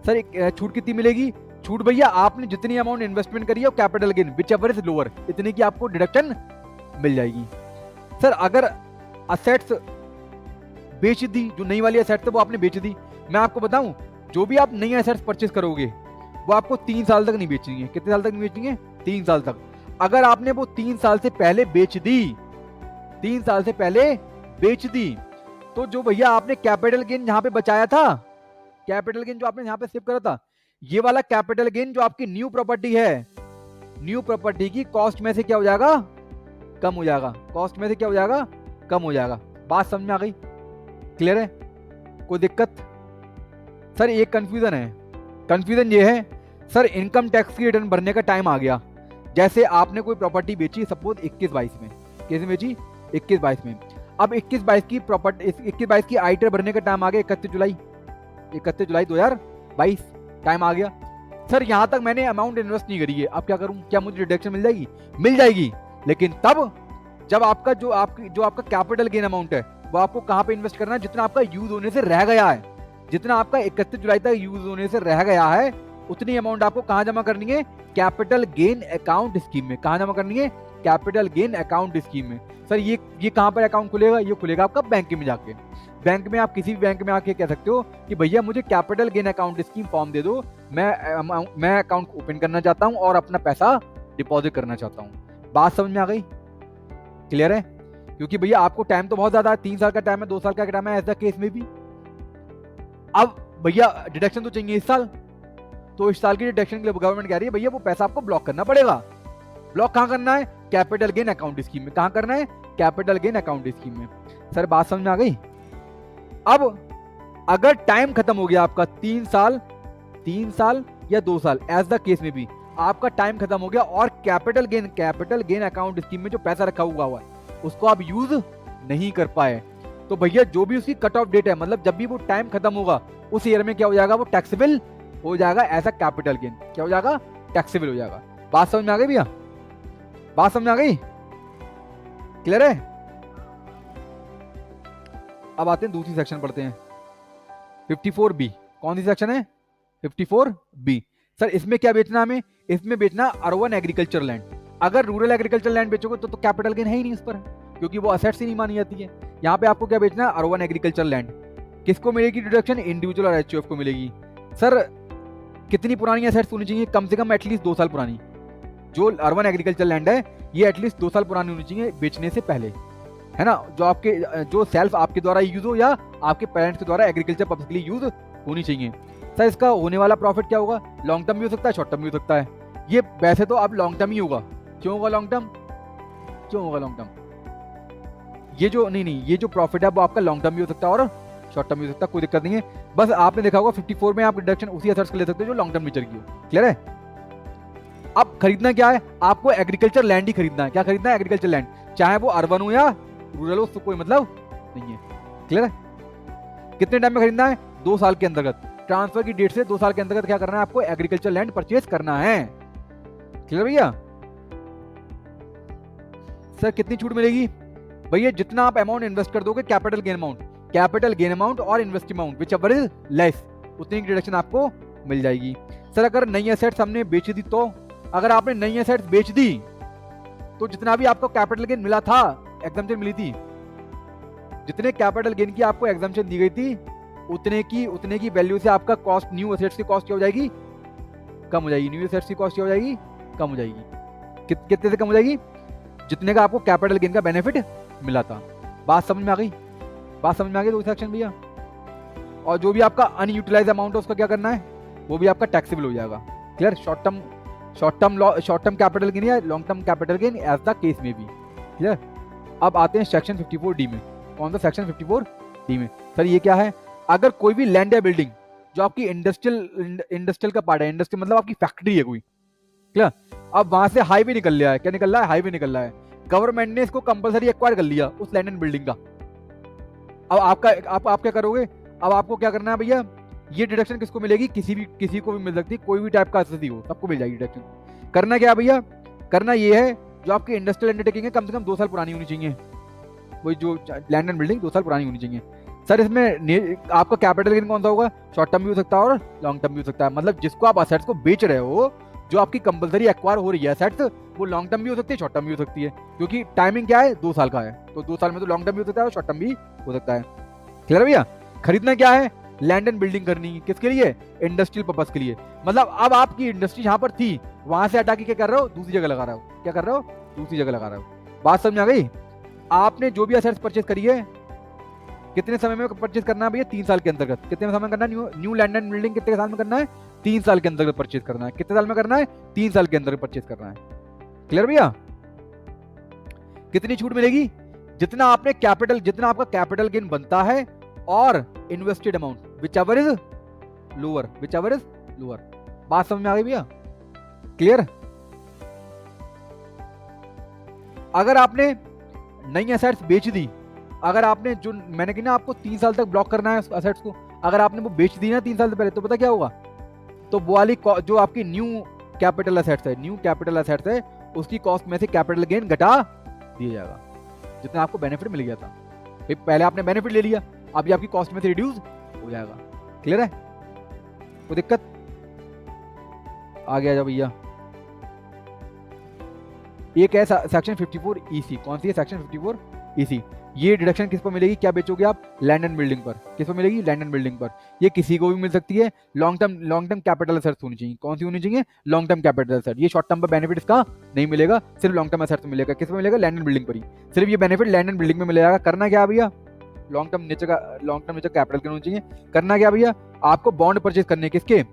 Speaker 1: सर एक छूट कितनी मिलेगी? छूट भैया आपने जितनी अमाउंट इन्वेस्टमेंट करी है capital gain which ever is lower, इतनी की आपको डिडक्शन मिल जाएगी। सर अगर असेट्स बेच दी, जो नई वाली असेट्स है वो आपने बेच दी, मैं आपको बताऊं जो भी आप नई असेट्स परचेस करोगे वो आपको 3 साल तक नहीं बेचनी है। कितने साल तक नहीं बेचनी है? 3 साल तक। अगर आपने वो 3 साल से पहले बेच दी, 3 साल से पहले बेच दी, तो जो भैया आपने कैपिटल गेन यहां पे बचाया था, कैपिटल गेन जो आपने यहां पे सेव करा था, ये वाला कैपिटल गेन जो आपकी न्यू प्रॉपर्टी है, न्यू प्रॉपर्टी की कॉस्ट में से क्या हो जाएगा? कम हो जाएगा। कॉस्ट में से क्या हो जाएगा? कम हो जाएगा। बात समझ में आ गई? क्लियर है? कोई दिक्कत? सर एक कंफ्यूजन है। कंफ्यूजन ये है सर, इनकम टैक्स की रिटर्न भरने का टाइम आ गया। जैसे आपने कोई प्रॉपर्टी बेची सपोज 21-22 में, कैसे बेची? 21-22 में। अब 21-22 की प्रॉपर्टी, 21-22 की आई टी भरने का टाइम आ गया 31 जुलाई 2022 टाइम आ गया। सर यहां तक मैंने अमाउंट इन्वेस्ट नहीं करी है, अब क्या करूं? क्या मुझे डिडक्शन मिल जाएगी? मिल जाएगी, लेकिन तब जब आपका जो आपका कैपिटल गेन अमाउंट है वो आपको कहां पे इन्वेस्ट करना है? जितना आपका यूज होने से रह गया है, जितना आपका 31 जुलाई तक यूज होने से रह गया है, उतनी अमाउंट आपको कहां जमा करनी है? कैपिटल गेन अकाउंट स्कीम में। कहां जमा करनी है? कैपिटल गेन अकाउंट स्कीम में। सर ये कहां पर अकाउंट खुलेगा? ये खुलेगा आपका बैंक में जाके। बैंक में आप किसी भी बैंक में आके कह सकते हो कि भैया मुझे capital gain account scheme form दे दो, मैं अकाउंट ओपन करना चाहता हूं और अपना पैसा डिपॉजिट करना चाहता हूं। बात समझ में आ गई? क्लियर है? क्योंकि भैया आपको टाइम तो बहुत ज्यादा है, 3 साल का टाइम है, 2 साल का टाइम है, ऐसा केस में भी। अब भैया डिडक्शन तो चाहिए इस साल, तो इस साल की डिडक्शन के लिए गवर्नमेंट कह रही है भैया वो पैसा आपको ब्लॉक करना पड़ेगा। ब्लॉक कहां करना है? कैपिटल गेन अकाउंट स्कीम में। कहां करना है? कैपिटल गेन अकाउंट स्कीम में। सर बात समझ में आ गई? अब अगर टाइम खत्म हो गया आपका 3 साल या 2 साल, एज द केस में भी आपका टाइम खत्म हो गया और कैपिटल गेन अकाउंट स्कीम में जो पैसा रखा हुआ है उसको आप यूज नहीं कर पाए, तो भैया जो भी उसकी कट ऑफ डेट है, मतलब जब भी वो टाइम खत्म होगा उस ईयर में क्या हो जाएगा? वो टैक्सेबल हो जाएगा। ऐसा कैपिटल गेन क्या हो जाएगा? टैक्सेबल हो जाएगा। बात समझ में आ गई भैया? बात समझ में आ गई? क्लियर है? अब आते हैं दूसरी सेक्शन पढ़ते हैं, 54B। कौन सी सेक्शन है? 54B। सर इसमें क्या बेचना हमें? इसमें बेचना अर्बन एग्रीकल्चर लैंड। अगर रूरल एग्रीकल्चर लैंड बेचोगे तो कैपिटल गेन है ही नहीं उस पर, क्योंकि वो असेट्स ही नहीं मानी जाती है। यहाँ पे आपको क्या बेचना है? Urban agriculture land. किसको मिलेगी डिडक्शन? इंडिविजुअल और एचयूएफ को मिलेगी। सर कितनी पुरानी एसेट्स होनी चाहिए? कम से कम एटलीस्ट 2 साल पुरानी। जो अर्बन एग्रीकल्चर लैंड है ये एटलीस्ट 2 साल पुरानी होनी चाहिए बेचने से पहले, है ना? जो सेल्फ आपके द्वारा यूज हो या आपके पेरेंट्स के द्वारा एग्रीकल्चर पर्पस के लिए यूज होनी चाहिए। सर इसका होने वाला प्रॉफिट क्या होगा? लॉन्ग टर्म भी हो सकता है, शॉर्ट टर्म भी हो सकता है। ये वैसे तो अब लॉन्ग टर्म ही होगा। क्यों होगा लॉन्ग टर्म? क्यों होगा लॉन्ग टर्म? ये जो नहीं, ये जो प्रॉफिट है वो आपका लॉन्ग टर्म भी हो सकता है और शॉर्ट टर्म भी हो सकता है, कोई दिक्कत नहीं है। बस आपने देखा होगा 54 में आप डिडक्शन उसी असेट्स को ले सकते हो जो लॉन्ग टर्म नेचर की हो। क्लियर है? अब खरीदना क्या है आपको? एग्रीकल्चर लैंड ही खरीदना है। क्या खरीदना है? एग्रीकल्चर लैंड, चाहे वो अर्बन हो या रूरल हो, उससे कोई मतलब नहीं है। क्लियर है? कितने टाइम में खरीदना है? 2 साल के अंतर्गत। ट्रांसफर की डेट से 2 साल के अंतर्गत क्या करना है आपको? एग्रीकल्चर लैंड परचेज करना है। क्लियर भैया? सर कितनी छूट मिलेगी? भैया जितना आप अमाउंट इन्वेस्ट कर दोगे, कैपिटल गेन अमाउंट और invest amount which ever is less, उतनी की डिडक्शन आपको मिल जाएगी। सर अगर नई एसेट्स हमने बेच दी तो? अगर आपने नई एसेट्स बेच दी तो जितना भी आपको कैपिटल गेन मिला था, एग्जम्पशन मिली थी, जितने कैपिटल गेन की आपको एग्जम्पशन दी गई थी, उतने की वैल्यू से आपका कॉस्ट, न्यू एसेट्स की कॉस्ट क्या हो जाएगी? कम हो जाएगी। न्यू एसेट्स की कॉस्ट क्या हो जाएगी? कम हो जाएगी। कितने से कम हो जाएगी? जितने का आपको कैपिटल गेन का बेनिफिट मिला था। बात समझ में आ गई? बात समझ में आ गई? दो सेक्शन भैया। और जो भी आपका अनयूटिलाइज अमाउंट है उसका क्या करना है? वो भी आपका टैक्सेबल हो जाएगा। Clear? Short term capital gain या long term capital gain as the case में भी। क्लियर? अब आते हैं सेक्शन 54D में। कौन सा सेक्शन? 54D में। सर ये क्या है? अगर कोई भी लैंड या बिल्डिंग जो आपकी इंडस्ट्रियल का पार्ट है, इंडस्ट्री मतलब आपकी फैक्ट्री है कोई, क्लियर, अब वहां से हाईवे निकल रहा है। क्या निकल रहा है? हाईवे निकल रहा है। गवर्नमेंट ने इसको कंपलसरी एक्वायर कर लिया उस लैंड एंड बिल्डिंग का। अब आप क्या करोगे? अब आपको क्या करना है भैया? ये डिडक्शन किसको मिलेगी? किसी को भी मिल सकती है, कोई भी टाइप का स्थिति हो सबको मिल जाएगी डिडक्शन। करना क्या है भैया? करना ये है, जो आपकी इंडस्ट्रियल अंडरटेकिंग है कम से कम 2 साल पुरानी होनी चाहिए। वही जो लैंड एंड बिल्डिंग 2 साल पुरानी होनी चाहिए। सर इसमें आपका कैपिटल गेन कौन सा होगा? शॉर्ट टर्म भी हो सकता है और लॉन्ग टर्म भी हो सकता है। मतलब जिसको आप असेट्स को बेच रहे हो, जो आपकी कंपलसरी एक्वायर हो रही है असेट्स, वो लॉन्ग टर्म भी हो सकती है, शॉर्ट टर्म भी हो सकती है। क्योंकि टाइमिंग क्या है? 2 साल का है, तो 2 साल में तो लॉन्ग टर्म भी हो सकता है और शॉर्ट टर्म भी हो सकता है। क्लियर भैया? खरीदना क्या है? लैंड एंड बिल्डिंग करनी है। किसके लिए? इंडस्ट्रियल पर्पस के लिए। मतलब अब आपकी इंडस्ट्री जहां पर थी वहां से हटा के क्या कर रहे हो? दूसरी जगह लगा रहे हो। क्या कर रहे हो? दूसरी जगह लगा रहे हो। बात समझ आ गई? आपने जो भी असेट्स परचेज करी है, कितने समय में परचेज करना है भैया? 3 साल के अंतर्गत। कितने समय में करना है? न्यू लैंड एंड बिल्डिंग कितने साल में करना है? 3 साल के अंतर्गत परचेज करना है। कितने साल में करना है? 3 साल के अंतर्गत परचेज करना है। क्लियर भैया? कितनी छूट मिलेगी? जितना आपका कैपिटल गेन बनता है और invested amount which ever is lower. बात समझ में आ गई भैया? क्लियर? अगर आपने नई एसेट्स बेच दी, अगर आपने जो मैंने कहा ना आपको 3 साल तक ब्लॉक करना है एसेट्स को, अगर आपने वो बेच दी ना 3 साल से पहले, तो पता क्या होगा? तो वो वाली जो आपकी न्यू कैपिटल एसेट्स है उसकी कॉस्ट में से कैपिटल गेन घटा दिया जाएगा, जितना आपको बेनिफिट मिल गया था। भाई पहले आपने बेनिफिट ले लिया, अभी आपकी कॉस्ट में से रिड्यूस हो जाएगा। क्लियर है? कोई दिक्कत? आगे आ जाओ भैया। एक है सेक्शन 54EC। कौन सी है? Section 54EC। ये डिडक्शन किस पर मिलेगी? क्या बेचोगे आप? लैंड एंड बिल्डिंग पर। किस पर मिलेगी? लैंड एंड बिल्डिंग पर। ये किसी को भी मिल सकती है। लॉन्ग टर्म कैपिटल एसेट्स होनी चाहिए। कौन सी होनी चाहिए? Long term capital asset. ये शॉर्ट टर्म पर बेनिफिट इसका नहीं मिलेगा, सिर्फ लॉन्ग टर्म एसेट्स में मिलेगा। किस में मिलेगा? लैंड एंड बिल्डिंग पर ही। सिर्फ ये बेनिफिट लैंड एंड बिल्डिंग में मिलेगा। करना क्या भैया? लॉन्ग टर्म नेचर कैपिटल होना चाहिए। करना क्या भैया? आपको बॉन्ड परचेज करने, किसके?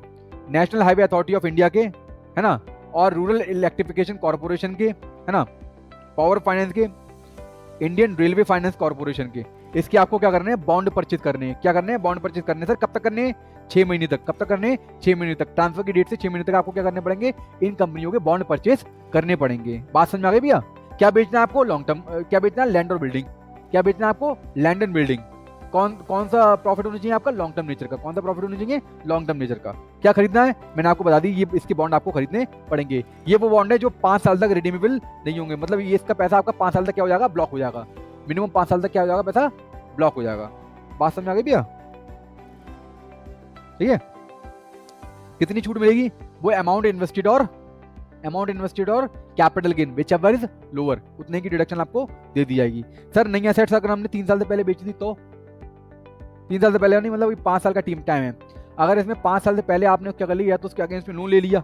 Speaker 1: National highway authority of India के, है ना, और रूरल इलेक्ट्रिफिकेशन कॉर्पोरेशन के, है ना, पावर फाइनेंस के, इंडियन रेलवे फाइनेंस कॉर्पोरेशन के। इसके आपको क्या करने हैं? बॉन्ड परचेज करने हैं। क्या करने हैं? बॉन्ड परचेज करने। सर कब तक करने हैं? 6 महीने तक। कब तक करने हैं? 6 महीने तक। ट्रांसफर की डेट से 6 महीने तक आपको क्या करने पड़ेंगे? इन कंपनियों के बॉन्ड परचेज करने पड़ेंगे। बात समझ में आ गई भैया? क्या बेचना है आपको? Long term. क्या बेचना है? लैंड और बिल्डिंग। क्या बेचना है आपको? Land and building. कौन सा प्रॉफिट होना चाहिए आपका? लॉन्ग टर्म नेचर का। कौन सा प्रॉफिट होना चाहिए? लॉन्ग टर्म नेचर का। क्या खरीदना है? मैंने आपको बता दी, ये इसके बॉन्ड आपको खरीदने पड़ेंगे। ये वो बॉन्ड है जो 5 साल तक रिडीमेबल नहीं होंगे। मतलब ये इसका पैसा आपका 5 साल तक क्या हो जाएगा? ब्लॉक हो जाएगा। मिनिमम 5 साल तक क्या हो जाएगा? पैसा ब्लॉक हो जाएगा। बात समझ आ गई भैया? ठीक है? कितनी छूट मिलेगी? वो अमाउंट इन्वेस्टेड और capital gain which ever is lower, उतने की डिडक्शन आपको दे दी जाएगी। सर नई एसेट्स अगर हमने 3 साल से पहले बेची थी तो? 3 साल से पहले नहीं, मतलब 5 साल का टाइम है। अगर इसमें 5 साल से पहले आपने क्या कर लिया? या तो उसके अगेंस्ट में लोन ले लिया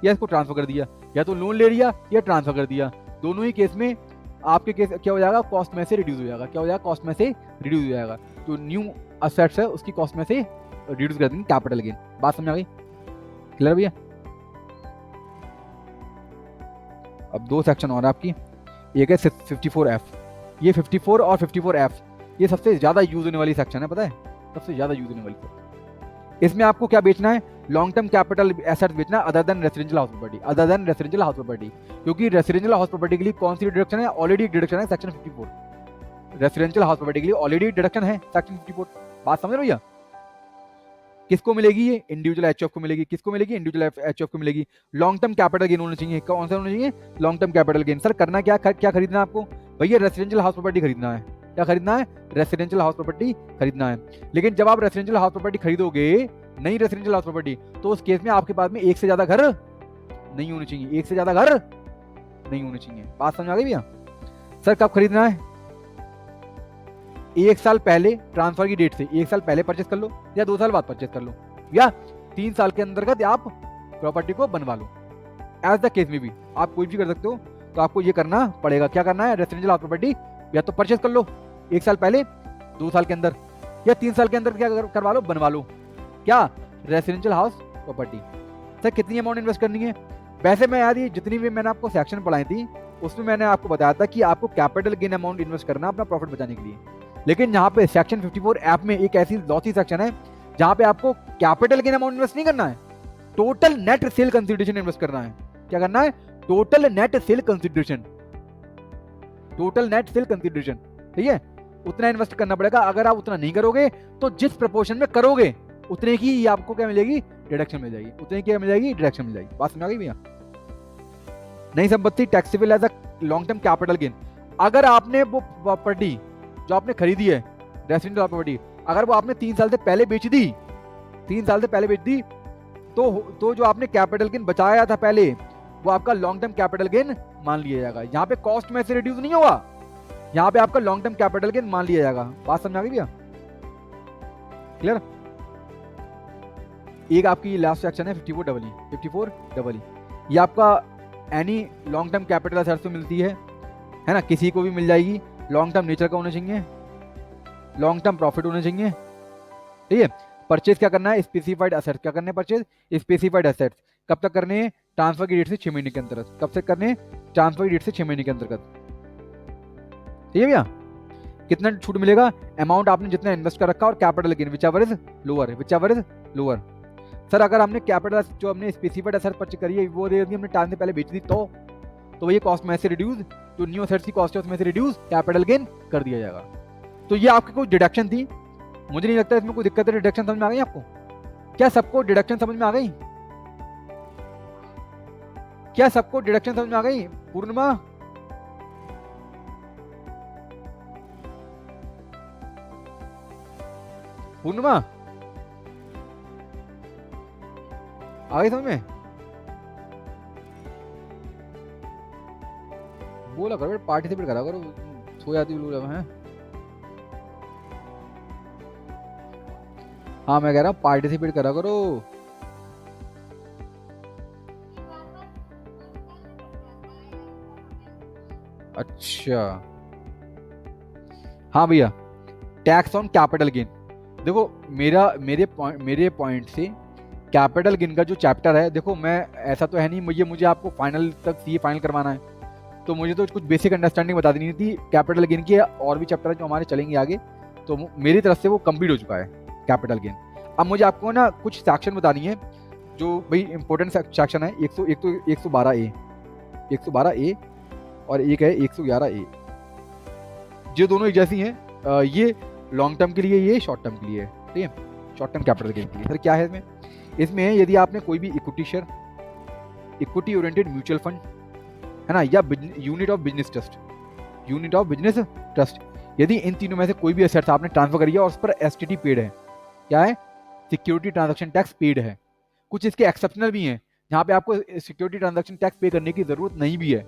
Speaker 1: या इसको ट्रांसफर कर दिया, या तो लोन ले लिया या ट्रांसफर कर दिया। दोनों ही केस में आपके केस क्या हो जाएगा? कॉस्ट में से रिड्यूस हो जाएगा। क्या हो जाएगा? कॉस्ट में से रिड्यूस हो जाएगा। जो न्यू असेट्स है उसकी कॉस्ट में से रिड्यूस कर देंगे कैपिटल गेन। बात समझ आ गई? क्लियर भैया? अब दो सेक्शन और है आपकी, एक है 54F, ये 54 और 54F ये सबसे ज़्यादा यूज होने वाली सेक्शन है, पता है, सबसे ज़्यादा यूज होने वाली सेक्शन। इसमें आपको क्या बेचना है, लॉन्ग टर्म कैपिटल एसेट्स बेचना है other than residential house property, other than residential house property. क्योंकि रेसिडेंशियल हाउस प्रॉपर्टी के लिए कौन सी डिडक्शन है, ऑलरेडी डिडक्शन है सेक्शन 54, रेसिडेंशियल हाउस प्रॉपर्टी के लिए ऑलरेडी डिडक्शन है सेक्शन 54। बात समझ रहे हो भैया? किसको मिलेगी ये, इंडिविजुअल एचओएफ को मिलेगी, किसको मिलेगी, इंडिविजुअल एचओएफ को मिलेगी। लॉन्ग टर्म कैपिटल गेन होना चाहिए, कौन सा होना चाहिए, long term capital gain. Sir करना क्या क्या खरीदना है आपको, भैया रेसिडेंशियल हाउस प्रॉपर्टी खरीदना है, क्या खरीदना है, रेसिडेंशियल हाउस प्रॉपर्टी खरीदना है। लेकिन जब आप रेसिडेंशियल हाउस प्रॉपर्टी खरीदोगे, नई रेसिडेंशियल हाउस प्रॉपर्टी, तो उस केस में आपके पास में एक से ज्यादा घर नहीं होने चाहिए, एक से ज्यादा घर नहीं होने चाहिए। बात समझ आ गई भैया? सर कब खरीदना है, एक साल पहले ट्रांसफर की डेट से, एक साल पहले परचेस कर लो या 2 साल बाद परचेस कर लो या 3 साल के अंतर्गत आप प्रॉपर्टी को बनवा लो। एज द केस में भी आप कोई भी कर सकते हो, तो आपको ये करना पड़ेगा, क्या करना है, रेसिडेंशियल हाउस प्रॉपर्टी या तो परचेस कर लो 1 साल पहले, 2 साल के अंदर या 3 साल के अंदर क्या करवा लो, बनवा लो, क्या, रेसिडेंशियल हाउस प्रॉपर्टी। सर कितनी अमाउंट इन्वेस्ट करनी है, वैसे मैं यार ये जितनी भी मैंने आपको सेक्शन पढ़ाई थी उसमें मैंने आपको बताया था कि आपको कैपिटल गेन अमाउंट इन्वेस्ट करना अपना प्रॉफिट बचाने के लिए। लेकिन यहाँ पे सेक्शन 54 में एक ऐसी लॉसी सेक्शन है जहां पे आपको कैपिटल गेन अमाउंट इन्वेस्ट नहीं करना है, total net sale consideration invest करना है। क्या करना है, total net sale consideration, total net sale consideration, ठीक है, उतना इन्वेस्ट करना पड़ेगा। अगर आप उतना नहीं करोगे तो जिस प्रोपोर्शन में करोगे उतने की आपको क्या मिलेगी, डिडक्शन मिल जाएगी, उतने की क्या मिल जाएगी, डिडक्शन मिल जाएगी। बात समझ आ गई भैया? नई संपत्ति taxable as a long term capital gain. अगर आपने वो प्रॉपर्टी जो आपने खरीदी है रेसिडेंशियल प्रॉपर्टी, अगर वो आपने 3 साल से पहले बेच दी, 3 साल से पहले बेच दी, तो जो आपने कैपिटल गेन बचाया था पहले वो आपका लॉन्ग टर्म कैपिटल गेन मान लिया जाएगा। यहाँ पे कॉस्ट में से रिड्यूस नहीं होगा, यहाँ पे आपका लॉन्ग टर्म कैपिटल गेन मान लिया जाएगा। बात समझ आ गई भैया? क्लियर? एक आपकी लास्ट सेक्शन है 54EE। ये आपका any long term capital assets में मिलती है ना, किसी को भी मिल जाएगी। लॉन्ग टर्म नेचर का होना चाहिए, लॉन्ग टर्म प्रॉफिट होना चाहिए, ठीक है। परचेज क्या करना है, स्पेसिफाइड एसेट्स, क्या करने परचेज, स्पेसिफाइड एसेट्स। कब तक करने हैं, ट्रांसफर की डेट से 6 महीने के अंतर्गत। कब से करने, ट्रांसफर की डेट से 6 महीने के अंतर्गत, ठीक है भैया। कितना छूट मिलेगा, अमाउंट आपने जितना इन्वेस्ट कर रखा और capital gain which ever is lower. Sir अगर हमने कैपिटल जो हमने स्पेसिफाइड एसेट परचेज करी है वो हमने टाइम से पहले बेच दी तो ये कॉस्ट में से रिड्यूस, जो न्यू एसेट्स की कॉस्ट है उसमें से रिड्यूस कैपिटल गेन कर दिया जाएगा। तो ये आपकी कोई डिडक्शन थी, मुझे नहीं लगता इसमें कोई दिक्कत है। डिडक्शन समझ में आ गई आपको? क्या सबको डिडक्शन समझ में आ गई? क्या सबको डिडक्शन समझ में आ गई? पूर्णिमा, पूर्णिमा आ गई समझ में? बोला करो, पार्टिसिपेट करा करो, सो जाती है। हाँ मैं कह रहा हूँ पार्टिसिपेट करा करो। अच्छा हाँ भैया, टैक्स ऑन कैपिटल गेन। देखो मेरे पॉइंट से कैपिटल गेन का जो चैप्टर है, देखो मैं ऐसा तो है नहीं मुझे आपको फाइनल तक सीए फाइनल करवाना है, तो मुझे तो कुछ बेसिक अंडरस्टैंडिंग बता देनी थी कैपिटल गेन की। और भी चैप्टर जो हमारे चलेंगे आगे, तो मेरी तरफ से वो कंप्लीट हो चुका है कैपिटल गेन। अब मुझे आपको ना कुछ सेक्शन बतानी है जो भाई इंपॉर्टेंट सेक्शन है। 112A और एक है 111A। जो दोनों एक जैसी हैं, ये लॉन्ग टर्म के लिए, ये शॉर्ट टर्म के लिए, ठीक है, शॉर्ट टर्म कैपिटल गेन के लिए। सर क्या है इसमें यदि आपने कोई भी equity share, equity oriented mutual fund है ना, या यूनिट ऑफ बिजनेस ट्रस्ट, यदि इन तीनों में से कोई भी एसेट्स आपने ट्रांसफर करी है और उस पर एसटीटी पेड है, क्या है, सिक्योरिटी ट्रांजैक्शन टैक्स पेड है। कुछ इसके एक्सेप्शनल भी हैं जहाँ पे आपको सिक्योरिटी ट्रांजैक्शन टैक्स पे करने की जरूरत नहीं भी है।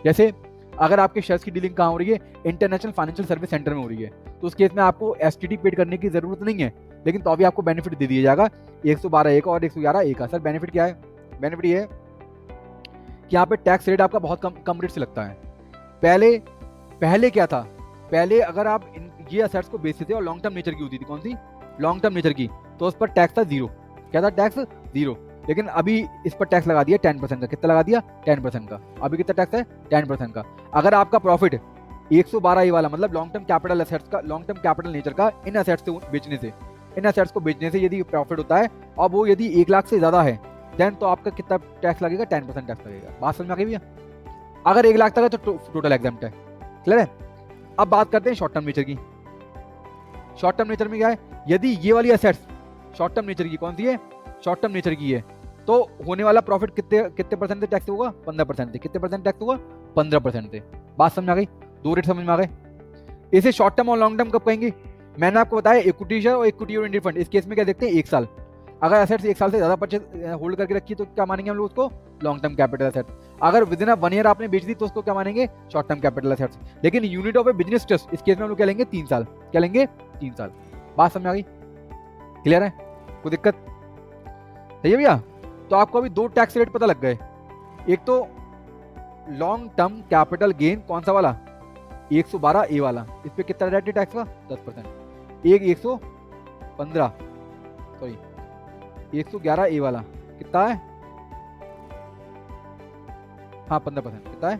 Speaker 1: जैसे अगर आपके शेयर्स की डीलिंग कहाँ हो रही है, इंटरनेशनल फाइनेंशियल सर्विस सेंटर में हो रही है, तो उस केस में आपको एसटीटी पेड करने की जरूरत नहीं है, लेकिन तो अभी आपको बेनिफिट दे दिया जाएगा 112A का और 111A का। सर बेनिफिट क्या है, बेनिफिट ये है कि यहाँ पे टैक्स रेट आपका बहुत कम रेट से लगता है। पहले क्या था, पहले अगर आप ये असेट्स को बेचते थे और लॉन्ग टर्म नेचर की होती थी, कौन सी, लॉन्ग टर्म नेचर की, तो उस पर टैक्स था 0। क्या था, टैक्स 0। लेकिन अभी इस पर टैक्स लगा दिया 10% का। कितना लगा दिया? 10% का। अभी कितना टैक्स है? 10% का। अगर आपका प्रॉफिट 112 ये वाला मतलब लॉन्ग टर्म कैपिटल एसेट्स का, लॉन्ग टर्म कैपिटल नेचर का इन एसेट्स से बेचने से, इन एसेट्स को बेचने से यदि प्रॉफिट होता है और वो यदि 1 लाख से ज्यादा है, देन तो आपका कितना टैक्स लगेगा? 10% टैक्स लगेगा। बात समझ में आ गई भैया? अगर 1 लाख तक है तो टोटल एग्जाम्प्ट है। क्लियर है? अब बात करते हैं शॉर्ट टर्म नेचर की। शॉर्ट टर्म नेचर में क्या है? यदि ये वाली एसेट्स शॉर्ट टर्म नेचर की, कौन सी है? शॉर्ट टर्म नेचर की है, तो होने वाला प्रॉफिट कितने परसेंट से टैक्स होगा? 15% से। कितने परसेंट टैक्स होगा? 15% से। बात समझ में आ गई? दो रेट समझ में आ गए? इसे शॉर्ट टर्म और लॉन्ग टर्म कब कहेंगे? मैंने आपको बताया इक्विटी शेयर और इक्विटी ओरिएंटेड फंड, इस केस में क्या देखते हैं? 1 साल। अगर एसेट्स 1 साल से ज्यादा परचेज होल्ड करके रखी तो क्या मानेंगे हम लोग उसको? Long term capital asset. अगर विद इन 1 ईयर आपने बेच दी तो उसको क्या मानेंगे? Short term capital assets. लेकिन unit of a business trust, इस केस में हम लोग क्या लेंगे? 3 साल। क्या लेंगे? 3 साल। बात समझ आ गई? क्लियर है? कोई दिक्कत? सही है भैया? तो आपको अभी 2 टैक्स रेट पता लग गए। एक तो लॉन्ग टर्म कैपिटल गेन, कौन सा वाला? 112 ए वाला। इस पे कितना रेट है टैक्स का? 10%। एक 115, सॉरी 111 ए वाला कितना है? हाँ 15%। कितना है?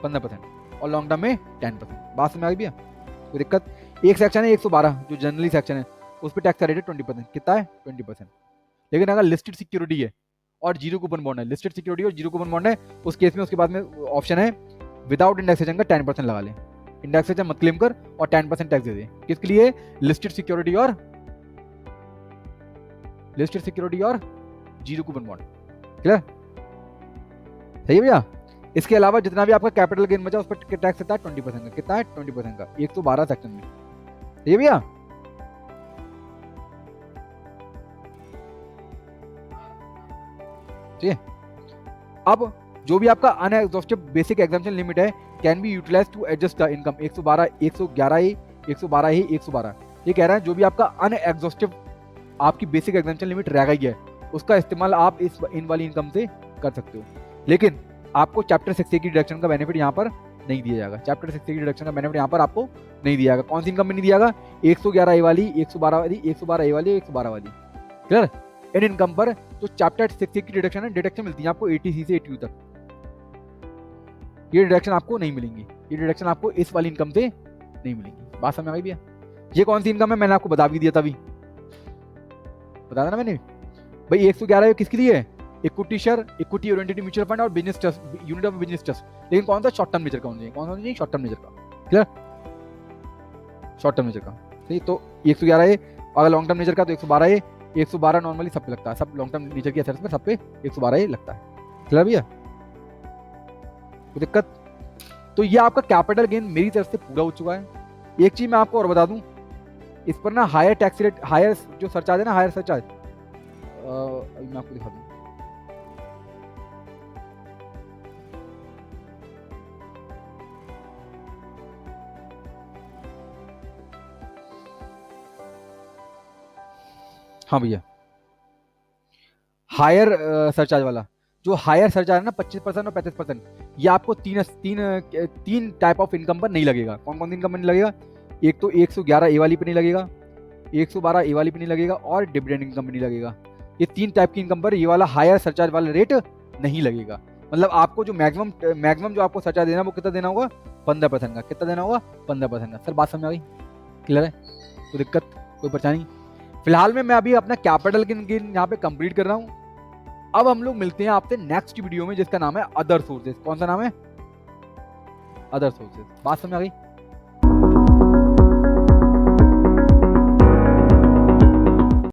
Speaker 1: 15%। और लॉन्ग टर्म में 10%। बात समझ आ गई भैया? कोई दिक्कत? एक सेक्शन है 112 जो जनरली सेक्शन है, उस पर टैक्स का रेट है 20%। कितना है? 20%। लेकिन अगर लिस्टेड सिक्योरिटी है और जीरो कूपन बॉन्ड है, लिस्टेड सिक्योरिटी और जीरो कूपन बॉन्ड है, उस केस में उसके बाद में ऑप्शन है विदाउट इंडेक्सेशन का 10% लगा ले। इंडेक्सेशन मत क्लेम कर और 10% टैक्स दे दे। किसके लिए? लिस्टेड सिक्योरिटी और जीरो कूपन बॉन्ड। क्लियर? सही है भैया? इसके अलावा जितना भी आपका कैपिटल गेन बचा उस पर टैक्स देता है 20% का। कितना है? 20% का। 112 सेक्शन में। सही है भैया? ठीक है? अब जो भी आपका अनएग्जॉस्टिव बेसिक एग्जाम्पशन लिमिट है can be utilise to adjust the income. 112 111 ये कह रहा है जो भी आपका अनएग्जॉस्टिव आपकी बेसिक एग्जाम्पशन लिमिट रह गई है उसका इस्तेमाल आप इन वाली इनकम से कर सकते हो। लेकिन आपको चैप्टर 6A की डिडक्शन का बेनिफिट यहाँ पर नहीं दिया जाएगा। चैप्टर 6A की डिडक्शन का बेनिफिट यहाँ पर आपको नहीं दिया जाएगा। कौन सी इनकम में नहीं दिया जाएगा? 111 ए वाली, 112 वाली, 112 ए वाली, 112 वाली। क्लियर? इन इनकम पर जो चैप्टर 6A की डिडक्शन है, डिडक्शन मिलती है आपको 80C से 80U तक। ये डिडक्शन आपको नहीं मिलेंगी। ये डिडक्शन आपको इस वाली इनकम से नहीं मिलेंगी। बात समझ में आ गई भैया? ये कौन सी इनकम है मैंने आपको बता भी दिया था अभी, बता था ना मैंने भाई। 111 किसके लिए है? Equity share, equity oriented mutual fund और business trust, unit of business trust. लेकिन कौन सा? शॉर्ट टर्म नेचर का होना चाहिए। कौन सा होना चाहिए? शॉर्ट टर्म नेचर का। क्लियर? शॉर्ट टर्म नेचर का। सही? तो 111 है। अगर लॉन्ग टर्म नेचर का तो 112 है। 112 नॉर्मली सब पे लगता है, सब लॉन्ग टर्म नेचर की एसेट्स में सब पे 112 लगता है। क्लियर भैया? कोई दिक्कत? तो ये आपका कैपिटल गेन मेरी तरफ से पूरा हो चुका है। एक चीज मैं आपको और बता दूं, इस पर ना हायर टैक्स रेट, हायर जो सरचार्ज है ना, हायर सरचार्ज, अभी मैं आपको दिखा दूं। हाँ भैया, हायर सरचार्ज वाला, जो हायर सरचार्ज है ना 25% और 35%, ये आपको तीन टाइप ऑफ इनकम पर नहीं लगेगा। कौन कौन सी इनकम पर नहीं लगेगा? एक तो 111 ए वाली पे नहीं लगेगा, 112 ए वाली पे नहीं लगेगा और डिविडेंड इनकम पे नहीं लगेगा। ये 3 टाइप की इनकम पर ये वाला हायर सरचार्ज वाला रेट नहीं लगेगा। मतलब आपको जो मैक्सिमम जो आपको सरचार्ज देना वो कितना देना होगा? 15% का। कितना देना होगा? 15% का। सर बात समझ आ गई? क्लियर है? कोई दिक्कत, कोई परेशानी? फिलहाल में मैं अभी अपना कैपिटल गेन यहाँ पे कंप्लीट कर रहा हूँ। अब हम लोग मिलते हैं आपसे नेक्स्ट वीडियो में जिसका नाम है अदर सोर्सेज। कौन सा नाम है? Other sources. बात समझ आ गई?